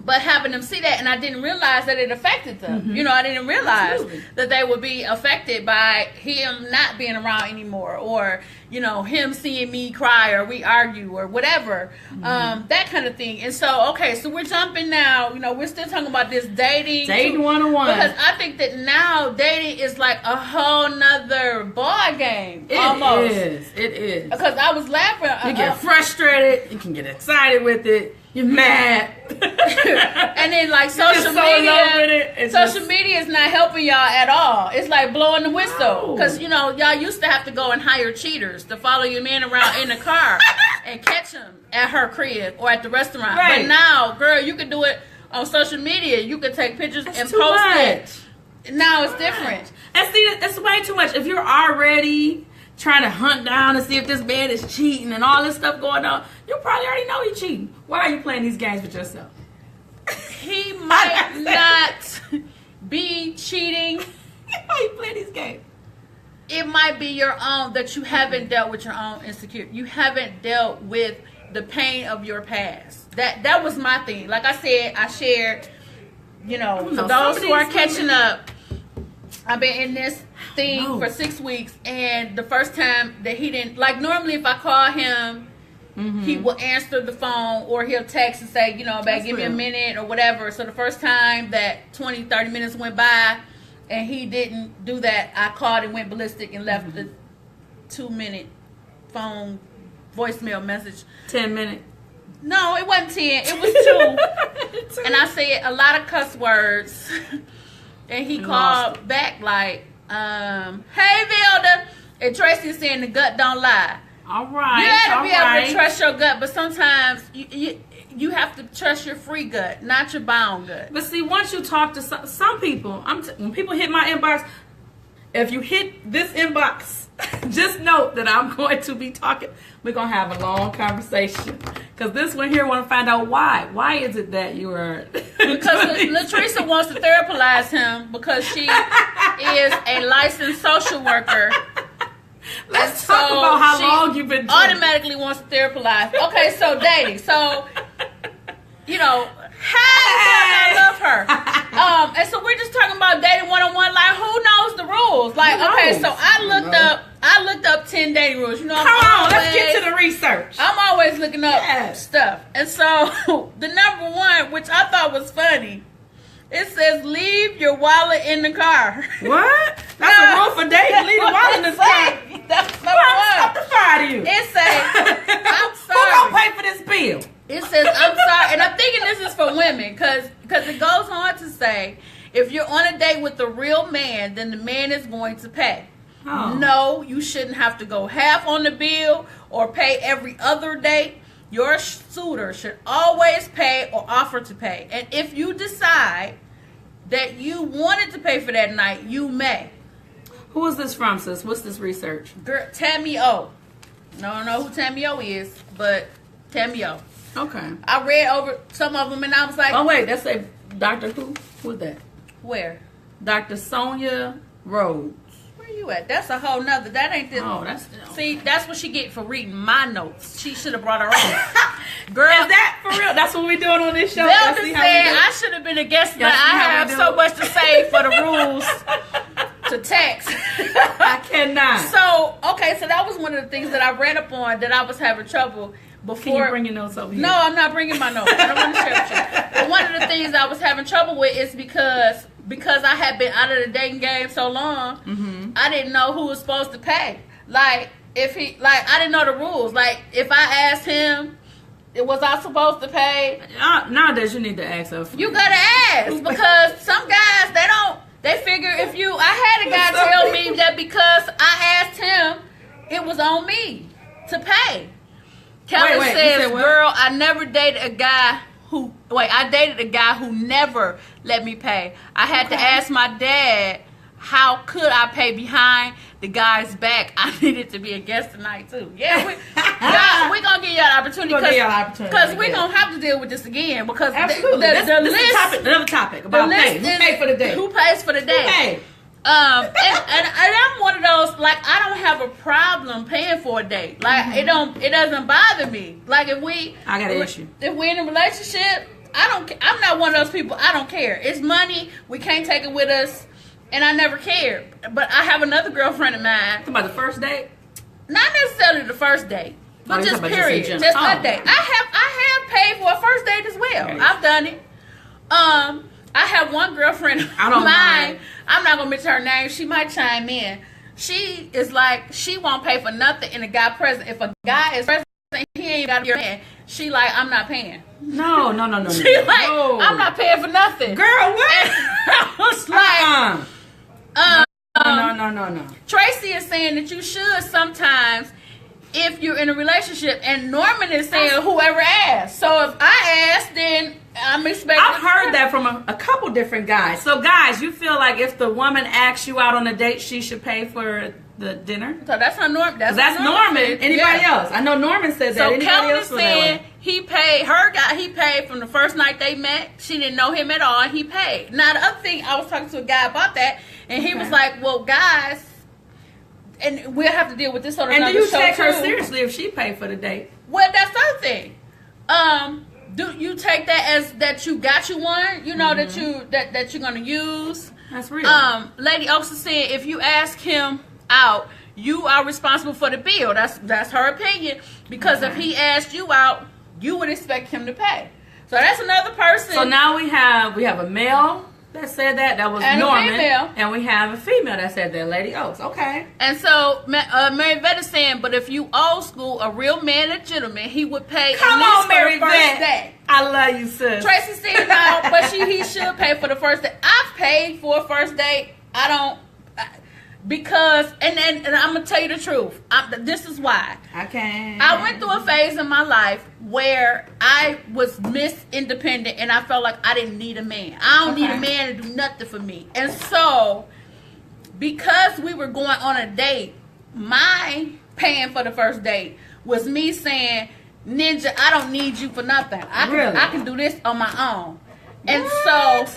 having them see that, and I didn't realize that it affected them. Mm-hmm. I didn't realize that they would be affected by him not being around anymore, or him seeing me cry, or we argue, or whatever, that kind of thing. And so, so we're jumping now. We're still talking about this dating 101, because I think that now dating is like a whole nother ball game. It is because I was laughing. You get frustrated. You can get excited with it. You're mad. And then like social media is not helping y'all at all. It's like blowing the whistle. Because y'all used to have to go and hire cheaters to follow your man around in the car and catch him at her crib or at the restaurant. Right. But now, girl, you can do it on social media. You can take pictures and post it. Now it's different. And see, it's way too much. If you're already trying to hunt down and see if this man is cheating and all this stuff going on, you probably already know he's cheating. Why are you playing these games with yourself? He might not be cheating. Why are you playing these games? It might be your own, that you haven't dealt with your own insecurity. You haven't dealt with the pain of your past. That was my thing. Like I said, I shared, for those who are catching up, I've been in this thing for 6 weeks, and the first time that he didn't, like normally if I call him, he will answer the phone or he'll text and say, give me a minute or whatever. So the first time that 20, 30 minutes went by and he didn't do that, I called and went ballistic and left the 2-minute phone voicemail message. 10 minutes. No, it wasn't 10. It was 2. And I said a lot of cuss words. And he called back like, hey, Vilda. And Tracy's saying the gut don't lie. All right. You got to be able to trust your gut, but sometimes you have to trust your free gut, not your bound gut. But see, once you talk to some people, when people hit my inbox, if you hit this inbox, just note that I'm going to be talking. We're going to have a long conversation. Because this one here want to find out why. Why is it that you are... Because Latricia wants to therapize him because she is a licensed social worker. Let's talk about how long you've been doing. Automatically wants to therapize. Okay, so dating. So, I love her. And so we're just talking about dating 101. Like, who knows the rules? Like, okay, so I looked up 10 dating rules. Come on, let's get to the research. I'm always looking up stuff. And so the number one, which I thought was funny, it says leave your wallet in the car. What? That's a rule for dating. Leave your wallet in the car. That's number one. Stop the fire to you. It says, I'm sorry. Who gonna pay for this bill? It says, I'm sorry. And I'm thinking this is for women because it goes on to say, if you're on a date with a real man, then the man is going to pay. Oh. No, you shouldn't have to go half on the bill or pay every other date. Your suitor should always pay or offer to pay. And if you decide that you wanted to pay for that night, you may. Who is this from, sis? What's this research? Girl, Tammy O. I don't know who Tammy O is, but Tammy O. Okay. I read over some of them and I was like... Oh, wait. That's a Dr. Who? Who's that? Where? Dr. Sonia Rhodes. Where you at? That's a whole nother... That ain't this... Oh, that's... See, that's what she get for reading my notes. She should have brought her own. Girl, is that for real? That's what we're doing on this show. Zelda said I should have been a guest, but I have so much to say for the rules to text. I cannot. So, okay, so that was one of the things that I read up on that I was having trouble before. Can you bring your notes over here? No, I'm not bringing my notes. I don't want to share with you. But one of the things I was having trouble with is because I had been out of the dating game so long, I didn't know who was supposed to pay. Like, I didn't know the rules. Like, if I asked him, was I supposed to pay? Nowadays, you need to ask us. You gotta ask, because some guys, they figure if I had a guy tell me that because I asked him, it was on me to pay. Kelly says, girl, I never dated a guy I dated a guy who never let me pay. I had to ask my dad, how could I pay behind the guy's back? I needed to be a guest tonight, too. Yeah, we're going to give you an opportunity. Because we're going to have to deal with this again. Because absolutely. The list, another topic about pay. Who pays for the day? Who pays for the day? And I'm one of those, like, I don't have a problem paying for a date. Like, it doesn't bother me. Like, I got an issue. If we're in a relationship, I'm not one of those people. I don't care. It's money. We can't take it with us. And I never cared. But I have another girlfriend of mine. Talking about the first date? Not necessarily the first date. But just period. Just a date. I have paid for a first date as well. Okay. I've done it. I have one girlfriend of mine. I'm not gonna mention her name. She might chime in. She is like, she won't pay for nothing in a guy present. If a guy is present, he ain't got your man. She like, I'm not paying. No. She like, I'm not paying for nothing. Girl, what? I was like, No. Tracy is saying that you should sometimes, if you're in a relationship, and Norman is saying whoever asks. So if I ask, then I'm expecting. I've heard that from a couple different guys. So guys, you feel like if the woman asks you out on a date, she should pay for the dinner? So that's how Norman. That's Norman. Anybody else? I know Norman said that. So Kelly is saying he paid He paid from the first night they met. She didn't know him at all, and he paid. Now the other thing, I was talking to a guy about that, and he was like, "Well, guys." And we'll have to deal with this on another show. And do you take her seriously if she paid for the date? Well, that's the other thing. Do you take that as that you got you one? You know that you're gonna use. That's real. Lady Oaks is saying if you ask him out, you are responsible for the bill. That's her opinion. Because if he asked you out, you would expect him to pay. So that's another person. So now we have a male that said that was Norman, and we have a female that said that, Lady Oaks. Okay. And so Mary Vet is saying, but if you old school, a real man, a gentleman, he would pay. Come on, Mary Vet. I love you, sis. Tracy said no, but he should pay for the first date. I've paid for a first date. I don't. Because, and I'm going to tell you the truth. This is why. I went through a phase in my life where I was Miss Independent and I felt like I didn't need a man. I don't need a man to do nothing for me. And so, because we were going on a date, my paying for the first date was me saying, Ninja, I don't need you for nothing. I can do this on my own. And so,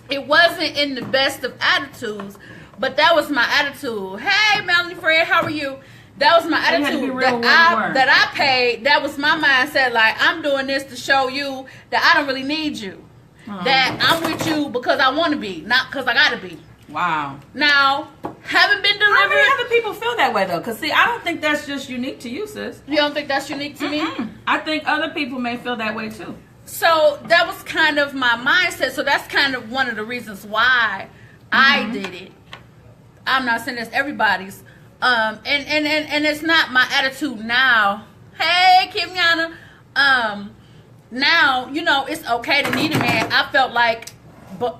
it wasn't in the best of attitudes. But that was my attitude. Hey, Melanie Fred, how are you? That was my attitude that I paid. That was my mindset. Like, I'm doing this to show you that I don't really need you. That I'm with you because I want to be, not because I got to be. Wow. Now, haven't been delivered. How many other people feel that way, though? Because, see, I don't think that's just unique to you, sis. You don't think that's unique to me? I think other people may feel that way, too. So, that was kind of my mindset. So, that's kind of one of the reasons why I did it. I'm not saying it's everybody's. And it's not my attitude now. Hey, Kim Yana. Now, it's okay to need a man. I felt like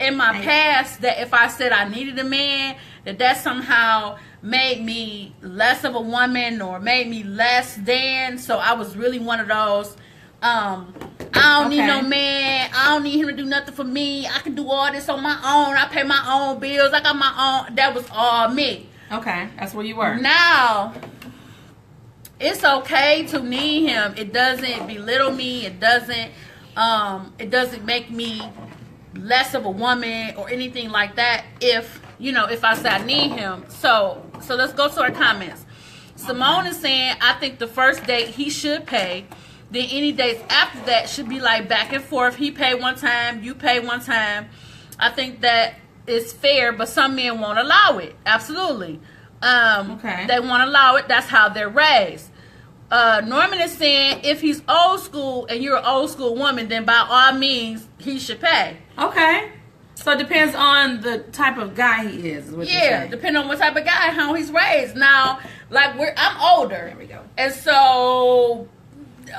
in my past that if I said I needed a man, that somehow made me less of a woman or made me less than. So I was really one of those. I don't need no man. I don't need him to do nothing for me. I can do all this on my own. I pay my own bills. I got my own. That was all me. Okay, that's where you were. Now, it's okay to need him. It doesn't belittle me. It doesn't make me less of a woman or anything like that. If I say I need him. So let's go to our comments. Simone is saying, I think the first date he should pay. then any dates after that should be like back and forth. He pay one time, you pay one time. I think that is fair, but some men won't allow it. Absolutely. They won't allow it. That's how they're raised. Norman is saying if he's old school and you're an old school woman, then by all means he should pay. Okay. So it depends on the type of guy he is. Yeah, depending on what type of guy, how he's raised. Now, like I'm older. There we go. And so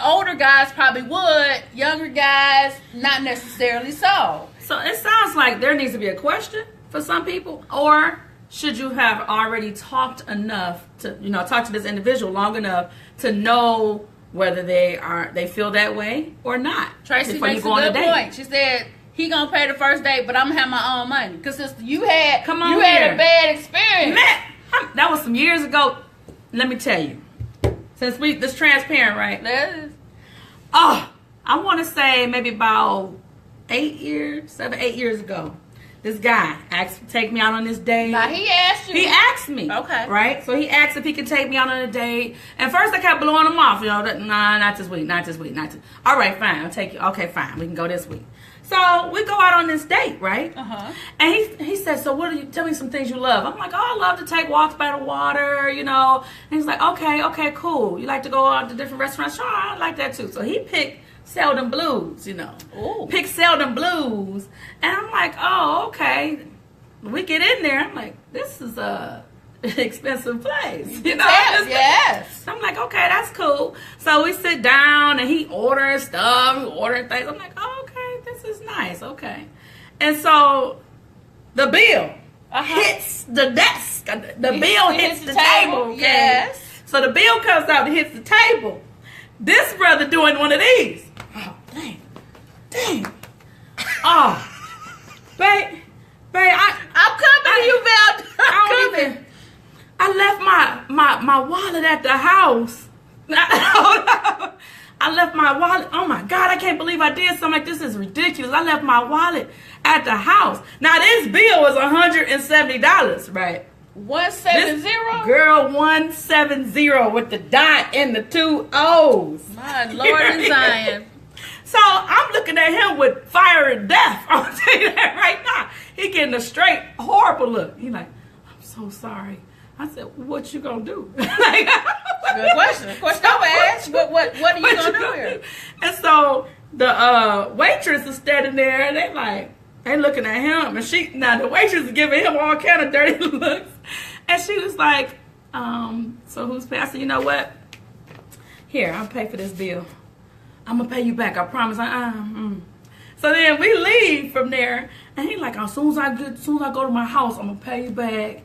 older guys probably would, younger guys not necessarily so. So it sounds like there needs to be a question for some people, or should you have already talked enough to, talk to this individual long enough to know whether they feel that way or not? Tracy makes a good point. She said he gonna pay the first date, but I'm gonna have my own money. Cause you had a bad experience. Man, that was some years ago. Let me tell you, since this transparent, right? Yes. Oh, I want to say maybe about 8 years ago. This guy asked to take me out on this date. Now he asked you. He asked me. Okay. Right? So he asked if he could take me out on a date. And first I kept blowing him off. Nah, not this week. All right, fine. I'll take you. Okay, fine. We can go this week. So we go out on this date, right? Uh-huh. And he said, so what do you, tell me some things you love. I'm like, I love to take walks by the water, And he's like, okay, cool. You like to go out to different restaurants? Sure, I like that too. So he picked Selden Blues, Ooh. Pick Selden Blues. And I'm like, oh, okay. We get in there. I'm like, this is a expensive place. Yes. So I'm like, okay, that's cool. So we sit down and he orders stuff, things. I'm like, oh, okay, this is nice. Okay. And so the bill hits the desk. The bill hits the table. Okay? Yes. So the bill comes out and hits the table. This brother doing one of these. Oh, dang. Oh, babe, I'm coming to you, Val. I left my wallet at the house. I left my wallet. Oh my God, I can't believe I did something like this. Is ridiculous. I left my wallet at the house. Now this bill was $170, right? 170? Girl, 170 with the dot and the 2 O's. My Lord in Zion. So I'm looking at him with fire and death. I'm gonna tell you that right now. He getting a straight horrible look. He like, I'm so sorry. I said, what you gonna do? Good question. Of course, don't ask. What are you gonna do here? And so the waitress is standing there, and they looking at him, and the waitress is giving him all kind of dirty looks, and she was like, so who's paying? I said, you know what? Here, I'll pay for this bill. I'm gonna pay you back. I promise. So then we leave from there, and he's like, as soon as I go to my house, I'm gonna pay you back.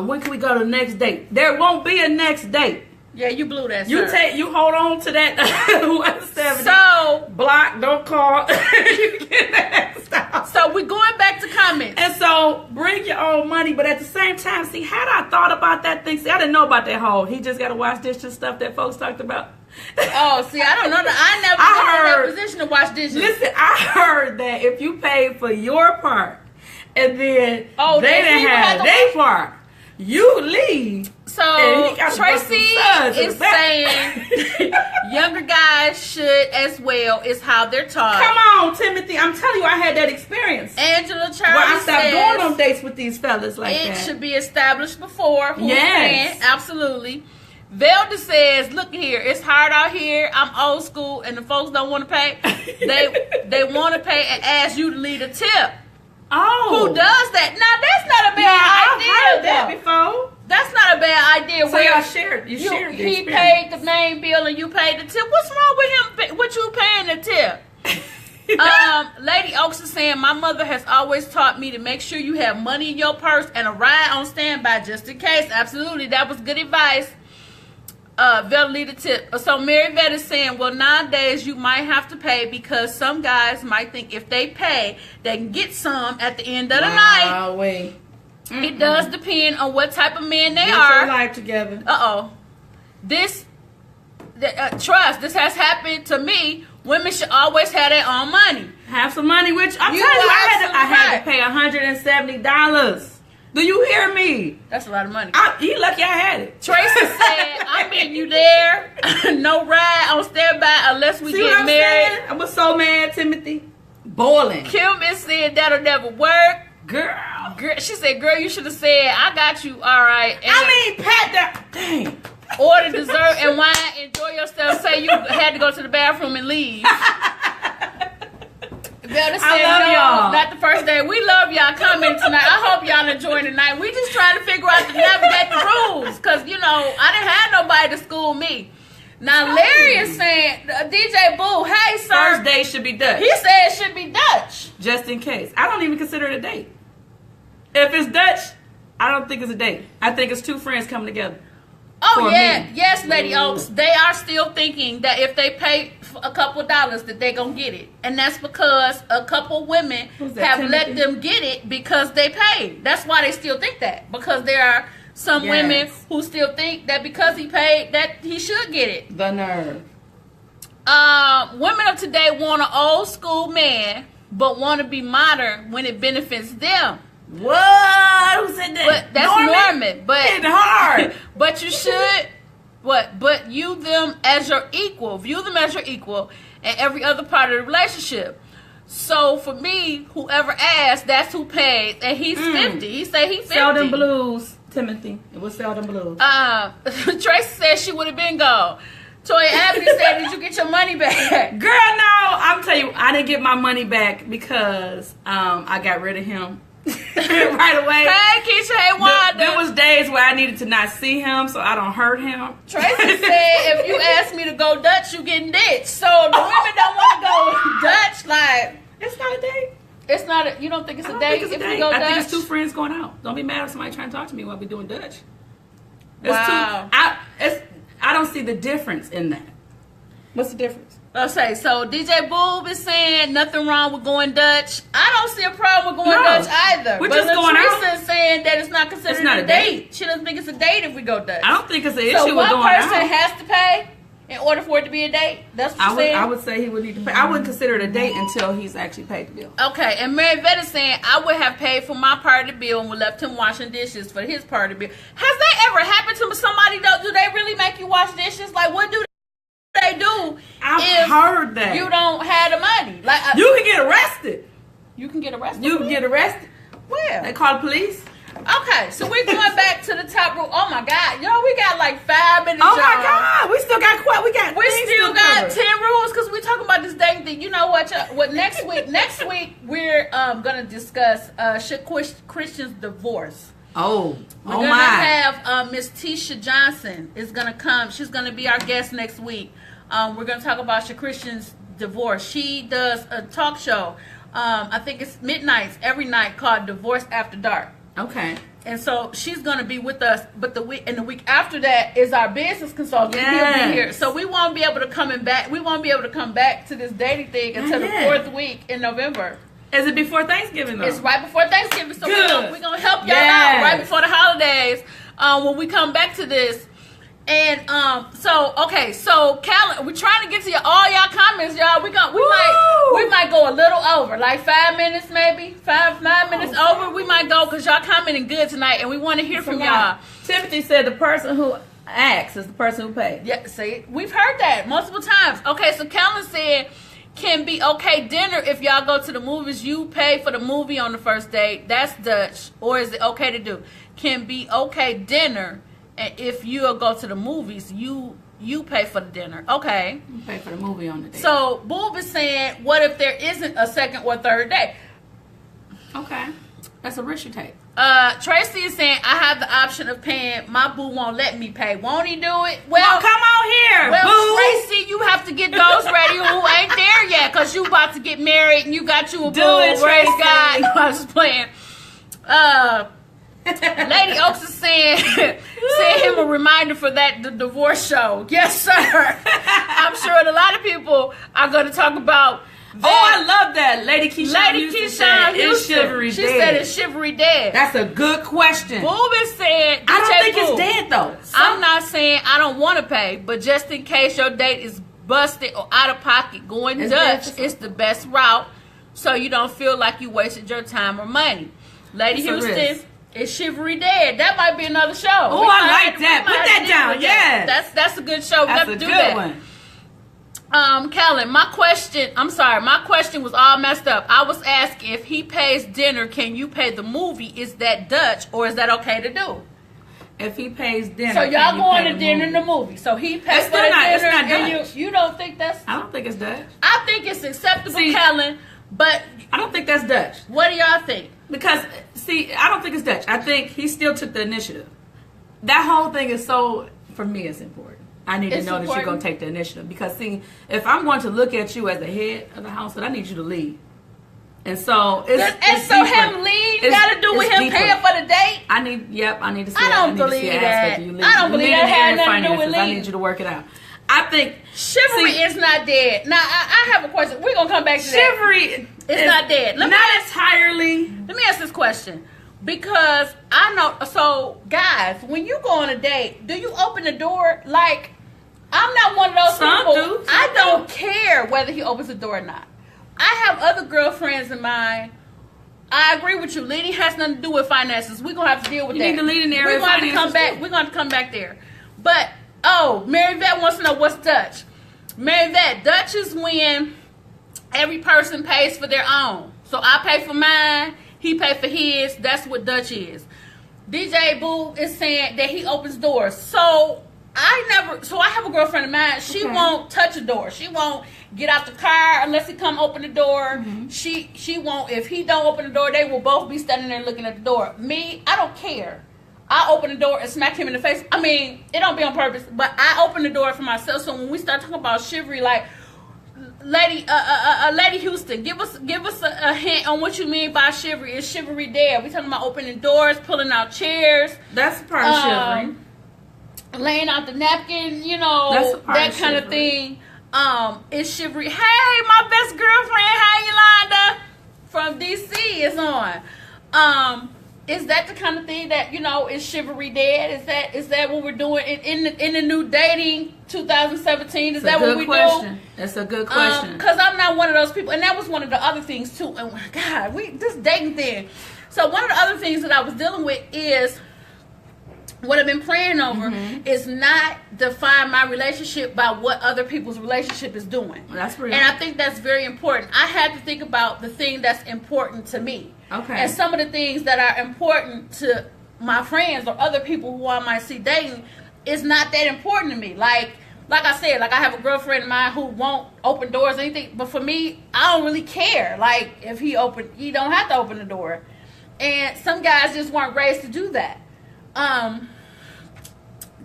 When can we go to the next date? There won't be a next date. Yeah, you blew that. You hold on to that 170. So block, don't call. You get that stuff. So we're going back to comments. And so bring your own money, but at the same time, see, had I thought about that thing, see, I didn't know about that whole he just gotta wash dishes stuff that folks talked about. Oh, see, I don't know that. I never been in that position to wash dishes. Listen, I heard that if you paid for your part and then they didn't have their part, you leave. So Tracy is saying younger guys should as well. Is how they're taught. Come on, Timothy. I'm telling you, I had that experience. Angela Charlie I stopped going on dates with these fellas like that. It should be established before. Yes. Absolutely. Velda says, look here, it's hard out here. I'm old school and the folks don't want to pay. They want to pay and ask you to leave a tip. Oh. Who does that? Now, that's not a bad idea. I've heard that before. That's not a bad idea. So y'all shared. You shared the He experience. paid the main bill and you paid the tip. What's wrong with him? What you paying the tip? Lady Oaks is saying, my mother has always taught me to make sure you have money in your purse and a ride on standby just in case. Absolutely. That was good advice. Vet lead a tip. So Mary Vet is saying, well, nowadays you might have to pay because some guys might think if they pay, they can get some at the end of the night. Wait. It does depend on what type of men they Get are. your life together. Trust, this has happened to me. Women should always have their own money. Have some money, which I'm telling you, I had to pay $170. Do you hear me? That's a lot of money. You lucky I had it. Tracy said, I'm meeting you there. No ride on standby unless we get married. I was so mad, Timothy. Boiling. Kim is saying that'll never work. Girl. She said, girl, you should have said, I got you, all right. And pat that. Dang. Order dessert and wine. Enjoy yourself. Say you had to go to the bathroom and leave. I love y'all. Not the first day. We love y'all coming tonight. I hope y'all enjoying tonight. We just trying to figure out to navigate the rules. Because, I didn't have nobody to school me. Now, Larry is saying, DJ Boo, hey, sir. First date should be Dutch. He said it should be Dutch. Just in case. I don't even consider it a date. If it's Dutch, I don't think it's a date. I think it's two friends coming together. Oh, yeah. Yes, Lady Oaks. They are still thinking that if they pay a couple $, that they're going to get it. And that's because a couple women have let them get it because they paid. That's why they still think that. Because there are some women who still think that because he paid, that he should get it. The nerve. Women of today want an old school man, but want to be modern when it benefits them. What? Who said that? But that's Norman. But it's hard. But you should. But you them as your equal. View them as your equal in every other part of the relationship. So for me, whoever asked, that's who paid, and he's 50. He said he 50. Seldom Blues, Timothy. It was Seldom Blues. Tracy said she would have been gone. Toya Abbey said, "Did you get your money back?" Girl, no. I'm telling you, I didn't get my money back because I got rid of him. Right away. Hey, Keisha, hey, Wanda. There was days where I needed to not see him so I don't hurt him. Tracy said, if you ask me to go Dutch, you getting ditched. So the women don't want to go Dutch. Like, it's not a date. It's not a, you don't think it's a date if we go Dutch? I think it's two friends going out. Don't be mad if somebody trying to talk to me while we doing Dutch. Wow. I don't see the difference in that. What's the difference? Okay, so DJ Boob is saying nothing wrong with going Dutch. I don't see a problem with going Dutch either. We're just going out. Teresa is saying that it's not considered a date. She doesn't think it's a date if we go Dutch. I don't think it's an issue with going out. So one person has to pay in order for it to be a date? That's what you're saying? I would say he would need to pay. I wouldn't consider it a date until he's actually paid the bill. Okay, and Mary Vet is saying, I would have paid for my part of the bill and would left him washing dishes for his part of the bill. Has that ever happened to somebody, though? Do they really make you wash dishes? Like, what do they do? I've heard that. You don't have the money. Like you can get arrested. You can get arrested? You can get arrested. Where? They call the police. Okay, so we're going back to the top rule. Oh my God, y'all, we got like 5 minutes. Oh my God, we still got what? We still got 10 rules because we're talking about this dating thing. You know what? What next week? Next week we're gonna discuss should Christians divorce. Oh, we're gonna have Miss Tisha Johnson is gonna come. She's gonna be our guest next week. We're gonna talk about should Christians divorce. She does a talk show. I think it's midnights every night called Divorce After Dark. Okay. And so she's going to be with us, but the week after that is our business consultant. Yes. He'll be here. So we won't be able to come back to this dating thing until the 4th week in November. Is it before Thanksgiving though? It's right before Thanksgiving. So we're going to help y'all out right before the holidays when we come back to this. And so we're trying to get to all y'all comments, y'all. We might go a little over, like 5 minutes maybe, five minutes over. We might go because y'all commenting good tonight, and we want to hear from y'all. Timothy said the person who asks is the person who pays. Yeah, see, we've heard that multiple times. Okay, so Kellen said, can be okay dinner if y'all go to the movies. You pay for the movie on the first date. That's Dutch, or is it okay to do? Can be okay dinner. And if you'll go to the movies, you pay for the dinner. Okay. You pay for the movie on the date. So, Boob is saying, what if there isn't a second or third date? Okay. That's a risk you take. Tracy is saying, I have the option of paying. My boo won't let me pay. Won't he do it? Well, come on here, well, boo. Tracy, you have to get those ready who ain't there yet because you about to get married and you got you a boo. Praise God. No, I was just playing. Lady Oaks is saying, send him a reminder for the divorce show. Yes, sir. I'm sure a lot of people are going to talk about that. Oh, I love that. Lady Keyshawn Houston is Chivalry dead? She said it's Chivalry dead. That's a good question. Boob is saying, I don't think it's dead, though. I'm not saying I don't want to pay, but just in case your date is busted or out of pocket, going Dutch is the best route so you don't feel like you wasted your time or money. Lady Houston Is Chivalry dead? That might be another show. Oh, I like that. Put that down. Yeah. That's a good show. That's a good one. Kellen, my question was all messed up. I was asking if he pays dinner, can you pay the movie? Is that Dutch or is that okay to do? If he pays dinner, so y'all going to dinner in the movie. So he pays for the dinner, and you don't think that's? I don't think it's Dutch. I think it's acceptable, Kellen, but I don't think that's Dutch. What do y'all think? Because I don't think it's Dutch. I think he still took the initiative. That whole thing is for me, it's important. I need to know that you're going to take the initiative. Because, if I'm going to look at you as the head of the household, I need you to lead. And so it's so him lead got to do with him paying for the date? I need to see I don't believe that. I don't believe that had nothing to do with lead. I need you to work it out. I think Chivalry is not dead. Now, I have a question. We're going to come back to that. Chivalry is not dead. Not entirely. Let me ask this question. Because I know, so guys, when you go on a date, do you open the door? Like, I'm not one of those people. I don't care whether he opens the door or not. I have other girlfriends of mine. I agree with you. Leading has nothing to do with finances. We're going to have to deal with that. You need to lead in the area of finances. We're going to come back there. But, Mary Vet wants to know what's Dutch. Mary Vet, Dutch is when every person pays for their own. So I pay for mine. He pay for his. That's what Dutch is. DJ Boo is saying that he opens doors. So I have a girlfriend of mine. She won't touch a door. She won't get out the car unless he come open the door. Mm-hmm. She won't. If he don't open the door, they will both be standing there looking at the door. Me, I don't care. I open the door and smack him in the face. I mean, it don't be on purpose, but I open the door for myself. So when we start talking about chivalry, like, Lady Houston, give us a hint on what you mean by chivalry. Is chivalry dead? We talking about opening doors, pulling out chairs. That's part of chivalry. Laying out the napkin, that kind of thing. Is chivalry? Hey, my best girlfriend, hi Yolanda from DC is on. Is that the kind of thing that is chivalry dead? Is that what we're doing in the new dating 2017? Is that what we do? That's a good question. Because I'm not one of those people, and that was one of the other things too. And God, this dating thing. So one of the other things that I was dealing with is what I've been praying over is not define my relationship by what other people's relationship is doing. That's real. And I think that's very important. I had to think about the thing that's important to me. Okay. And some of the things that are important to my friends or other people who I might see dating is not that important to me. Like I said, I have a girlfriend of mine who won't open doors or anything. But for me, I don't really care. Like, if he don't have to open the door. And some guys just weren't raised to do that.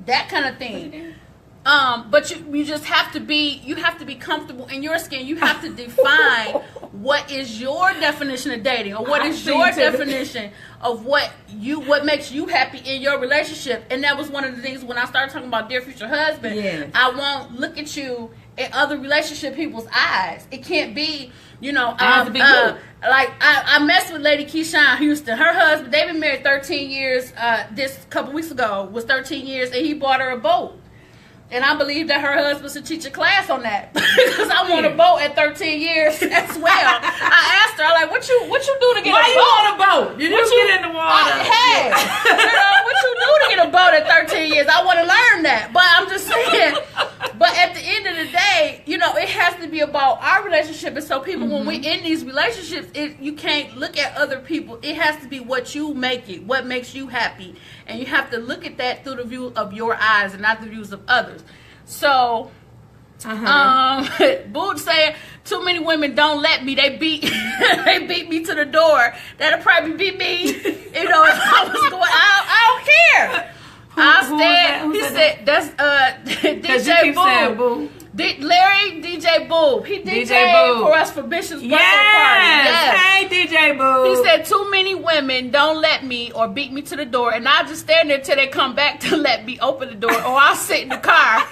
That kind of thing. But you just have to be comfortable in your skin. You have to define what is your definition of dating, or what is your definition of what makes you happy in your relationship. And that was one of the things when I started talking about dear future husband. Yes. I won't look at you in other relationship people's eyes. It can't be, I messed with Lady Keyshawn Houston. Her husband, they've been married 13 years. This couple weeks ago was 13 years, and he bought her a boat. And I believe that her husband should teach a class on that because I want a boat at 13 years as well. I asked her, what you do to get a boat? Why you want a boat? You get in the water. What you do to get a boat at 13 years? I want to learn that. But I'm just saying. But at the end of the day, it has to be about our relationship. And so people, when we're in these relationships, you can't look at other people. It has to be what you make it, what makes you happy. And you have to look at that through the view of your eyes and not the views of others. So, Boot saying too many women don't let me. They beat me to the door. That'll probably be me. If I was going, I don't care. I'll stand. He said that's DJ Boo. Larry DJ Boo. He DJed for us for Bishop's birthday party. Yes. Hey DJ Boo. He said too many women don't let me or beat me to the door, and I'll just stand there till they come back to let me open the door, or I'll sit in the car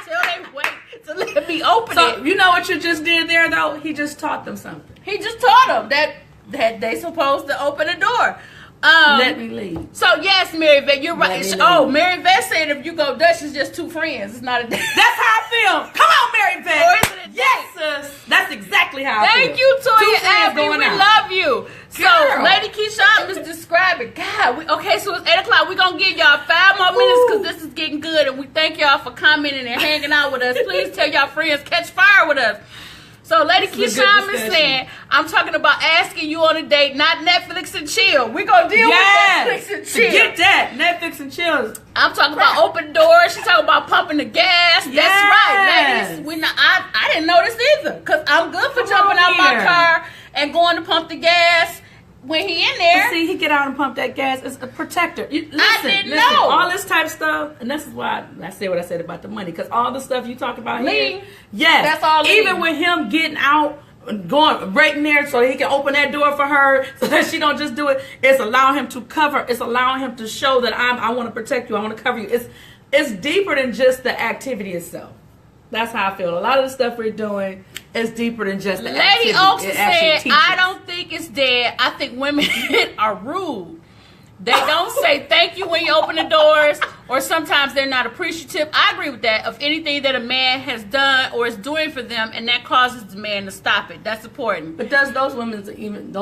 till they wait to let me open it. You know what you just did there though? He just taught them something. He just taught them that they supposed to open the door. Let me leave. So yes, Mary Vet, you're right. Mary Vet said if you go Dutch, it's just two friends. It's not a date. That's how I feel. Come on, Mary Vet. Or is it a date? Yes, sis. That's exactly how I feel. Thank you, Toya Abby. We love you. So, Lady Keyshawn is describing, God, okay, so it's 8 o'clock. We're going to give y'all 5 more minutes because this is getting good. And we thank y'all for commenting and hanging out with us. Please tell y'all friends, catch fire with us. So, Lady Keyshawn is saying, I'm talking about asking you on a date, not Netflix and chill. We're going to deal with Netflix and chill. Get that. Netflix and chill. I'm talking about open doors. She's talking about pumping the gas. That's right, ladies. I didn't know this either because I'm good for jumping out my car and going to pump the gas when he in there. But see, he get out and pump that gas. It's a protector. I didn't know. All this type of stuff, and this is why I say what I said about the money, because all the stuff you talk about here, yes, that's all. Even with him getting out, going right in there so he can open that door for her so that she don't just do it. It's allowing him to cover. It's allowing him to show that I want to protect you. I want to cover you. It's deeper than just the activity itself. That's how I feel. A lot of the stuff we're doing is deeper than just the activity. Lady Oaks said, I don't think it's dead. I think women are rude. They don't say thank you when you open the doors, or sometimes they're not appreciative. I agree with that, of anything that a man has done or is doing for them, and that causes the man to stop it. That's important. But does those women even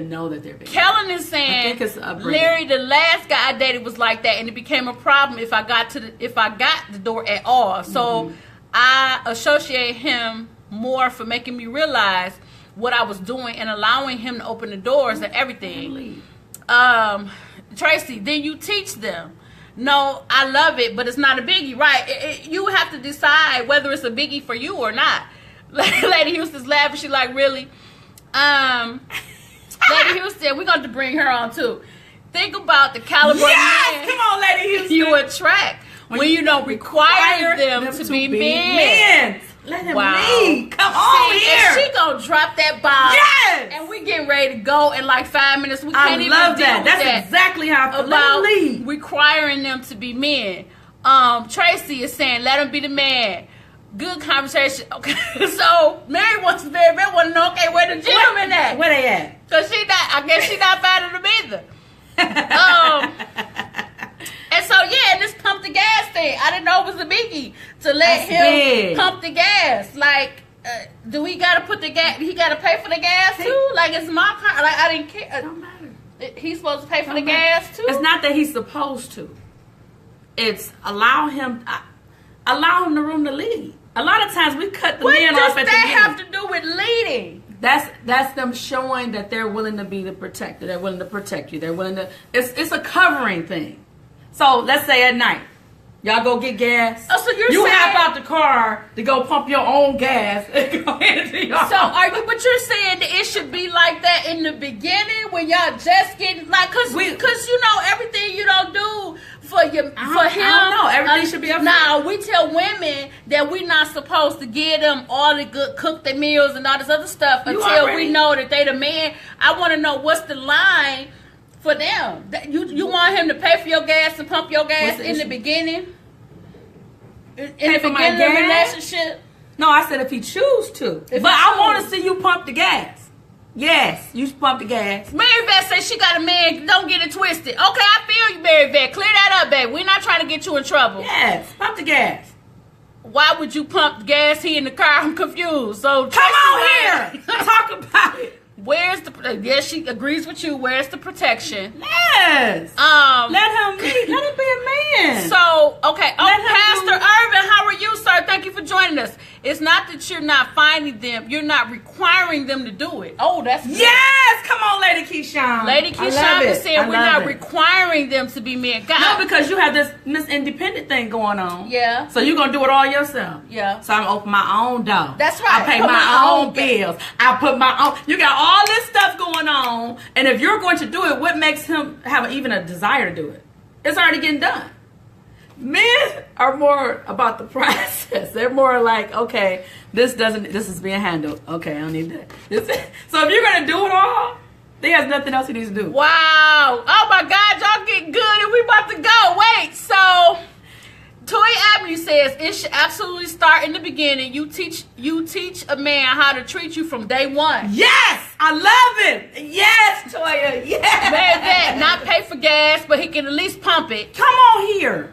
know that they're being? Kellen is saying, Larry, the last guy I dated was like that, and it became a problem if I got the door at all. So I associate him more for making me realize what I was doing and allowing him to open the doors and everything. Tracy, then you teach them. No, I love it, but it's not a biggie, right? You have to decide whether it's a biggie for you or not. Lady Houston's laughing. She like, really? Lady Houston, we're going to bring her on too. Think about the caliber of men. Come on, Lady Houston. You attract when you don't require them to be men. Let him lead. Come on here. She gonna drop that bomb. Yes. And we getting ready to go in like 5 minutes. We can't even love deal that. with That's that. Exactly how I feel. About let him lead. Requiring them to be men. Tracy is saying, let him be the man. Good conversation. Okay. So Mary wants to know, okay, where the gentleman at? Where they at? Cause I guess she not finding them either. And so, and this pump the gas thing, I didn't know it was a biggie to let him pump the gas. Like, do we got to put the gas, he got to pay for the gas too? Like, it's my car. Like, I didn't care. It don't matter. He's supposed to pay for the gas too? It's not that he's supposed to. It's allow him the room to lead. A lot of times we cut the man off at the beginning. What does that have to do with leading? That's them showing that they're willing to be the protector. They're willing to protect you. They're willing to, it's a covering thing. So let's say at night, y'all go get gas. Oh, so you hop out the car to go pump your own gas and go into your but you're saying that it should be like that in the beginning when y'all just getting like, cause you know everything you don't do for him. I don't know. Everything should be up. Now we tell women that we're not supposed to give them all the good cook their meals and all this other stuff until we know that they the man. I want to know what's the line for them. You want him to pay for your gas and pump your gas in the beginning? In the beginning of the relationship? No, I said if he choose to. But I want to see you pump the gas. Yes, you pump the gas. Mary Vet says she got a man. Don't get it twisted. Okay, I feel you, Mary Vet. Clear that up, babe. We're not trying to get you in trouble. Yes, pump the gas. Why would you pump the gas? He in the car. I'm confused. So come on here. Talk about it. Where's the? Yes, she agrees with you. Where's the protection? Yes. Let him be a man. So okay. Pastor Irvin, how are you, sir? Thank you for joining us. It's not that you're not finding them. You're not requiring them to do it. Oh, that's good. Yes. Come on, Lady Keyshawn. Lady Keyshawn is saying we're not requiring them to be men. God. No, because you have this Miss Independent thing going on. Yeah. So you're gonna do it all yourself. Yeah. So I'm open my own door. That's right. I pay my own bills. I put my own. You got all this stuff going on, and if you're going to do it, what makes him have even a desire to do it? It's already getting done. Men are more about the process. They're more like, okay, this is being handled. Okay, I don't need that. So if you're gonna do it all, there's nothing else he needs to do. Wow. Oh my God, y'all getting good, and we about to go. Wait, so Toy Avenue says it should absolutely start in the beginning. You teach a man how to treat you from day one. Yes, I love it. Yes, Toya. Yes. Man, not pay for gas, but he can at least pump it. Come on here.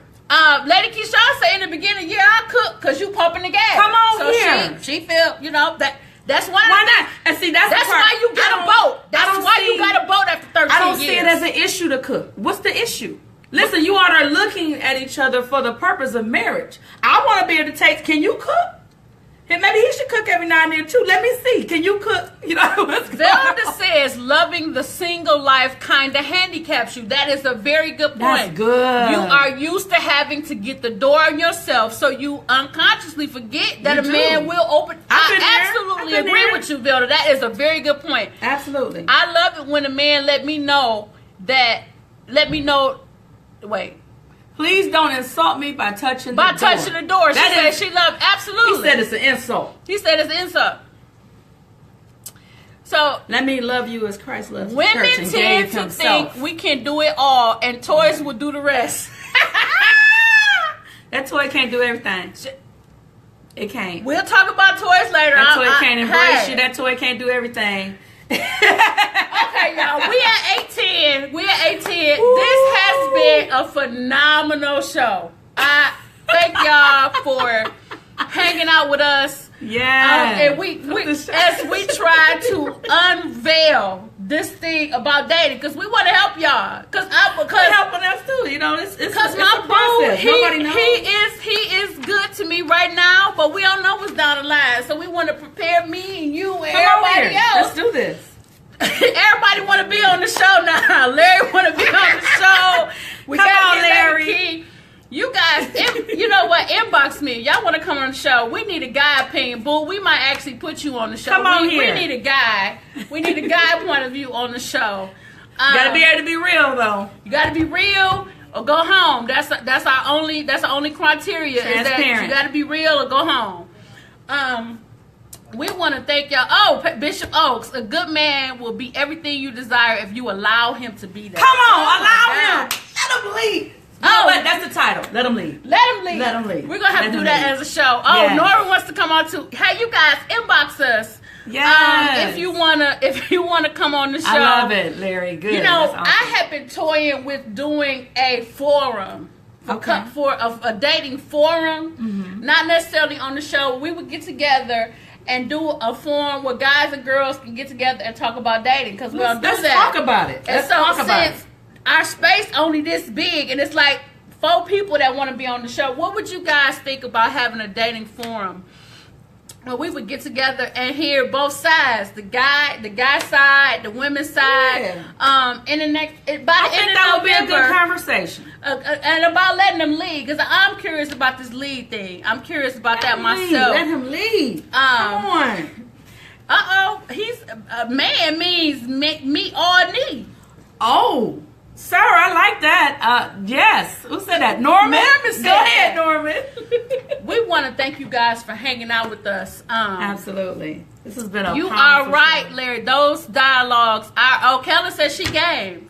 Lady Keyshawn say in the beginning, I cook because you pumping the gas. Come on here. So she feel, that That's one. Why not? And see, that's why you get a boat. That's why you got a boat after 13 years. I don't see it as an issue to cook. What's the issue? Listen, you all are looking at each other for the purpose of marriage. I want to be able to taste. Can you cook? And maybe he should cook every now and then too. Let me see. Can you cook? You know what's going on? Velda says loving the single life kind of handicaps you. That is a very good point. That's good. You are used to having to get the door on yourself, so you unconsciously forget that a man will open. I absolutely agree with you, Velda. That is a very good point. Absolutely. I love it when a man let me know. Wait. Please don't insult me by touching the door. Touching the door. She said she loved, absolutely. He said it's an insult. He said it's an insult. So let me love you as Christ loves the women church and tend gave to himself. think we can do it all, and toys will do the rest. That toy can't do everything. It can't. We'll talk about toys later. That toy can't embrace you. That toy can't do everything. Okay, y'all. We at 8:10. This has been a phenomenal show. I thank y'all for hanging out with us. Yeah. And we as we try to unveil this thing about dating, because we want to help y'all. Because helping us too. You know, it's my a process. Nobody knows. He is good to me right now, but we don't know what's down the line. So we want to prepare me and you and everybody else. Let's do this. Everybody want to be on the show now. Larry want to be on the show. Come on, Larry. You guys, you know what? Inbox me. Y'all want to come on the show? We need a guy opinion, boo. We might actually put you on the show. Come on here. We need a guy. We need a guy point of view on the show. You gotta be able to be real, though. You gotta be real or go home. That's our only criteria. Is that you gotta be real or go home. We want to thank y'all. Oh, Bishop Oaks, a good man will be everything you desire if you allow him to be that. Come on, allow him. Let him lead. Oh, that's the title. Let him lead. Let him lead. Let him lead. We're going to have to do that as a show. Oh, yes. Nora wants to come on too. Hey, you guys, inbox us. Yes. If you wanna come on the show. I love it, Larry. Good. You know, awesome. I have been toying with doing a forum. For a dating forum. Not necessarily on the show. We would get together and do a forum where guys and girls can get together and talk about dating, because we don't do that. Let's talk about it. And since our space only this big, and it's like 4 people that want to be on the show, what would you guys think about having a dating forum where we would get together and hear both sides, the guy side, the women's side, in the next by the end of that would be a good conversation, and about letting them lead, because I'm curious about this lead thing. I'm curious about that myself. Let him lead. Come on. He's man means me or knee. Oh. Sir, I like that. Yes. Who said that? Norman? Go ahead, Norman. We want to thank you guys for hanging out with us. Absolutely. This has been a You are right, show. Larry. Those dialogues are... Kelly said she game.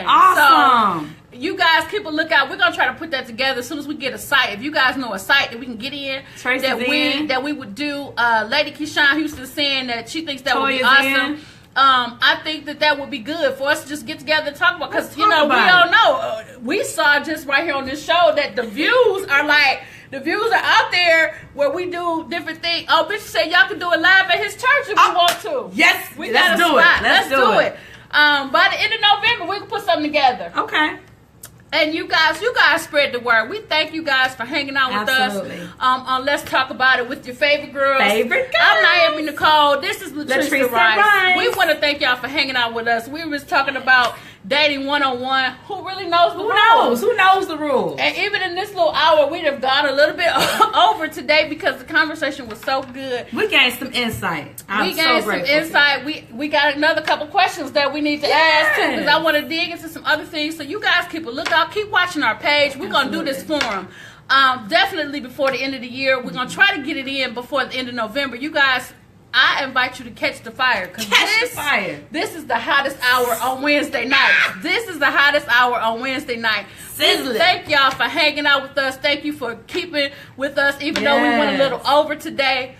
Awesome. So, you guys keep a lookout. We're going to try to put that together as soon as we get a site. If you guys know a site that we can get in, that we would do. Lady Keyshawn Houston saying that she thinks that would be awesome. I think that would be good for us to just get together and talk about, because we don't know. We saw just right here on this show that the views are out there where we do different things. Oh, Bishop said y'all can do it live at his church if we want to. Yes, let's do it. Let's do it. By the end of November, we can put something together. Okay. And you guys spread the word. We thank you guys for hanging out with us. On Let's Talk About It with your favorite girls. I'm Naomi Nicole. This is Latrice Rice. We want to thank y'all for hanging out with us. We was talking about dating 101. Who really knows the rules? Who knows the rules? And even in this little hour, we'd have gone a little bit over today because the conversation was so good. We gained some insight. We gained some insight. We got another couple questions that we need to ask too, because I want to dig into some other things. So you guys keep a lookout. Keep watching our page. We're going to do this forum. Definitely before the end of the year. We're going to try to get it in before the end of November. You guys, I invite you to catch the fire. This is the hottest hour on Wednesday night. Thank y'all for hanging out with us. Thank you for keeping with us, even though we went a little over today.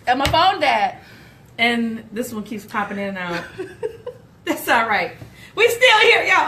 And my phone died. And this one keeps popping in and out. That's all right. We still here, y'all.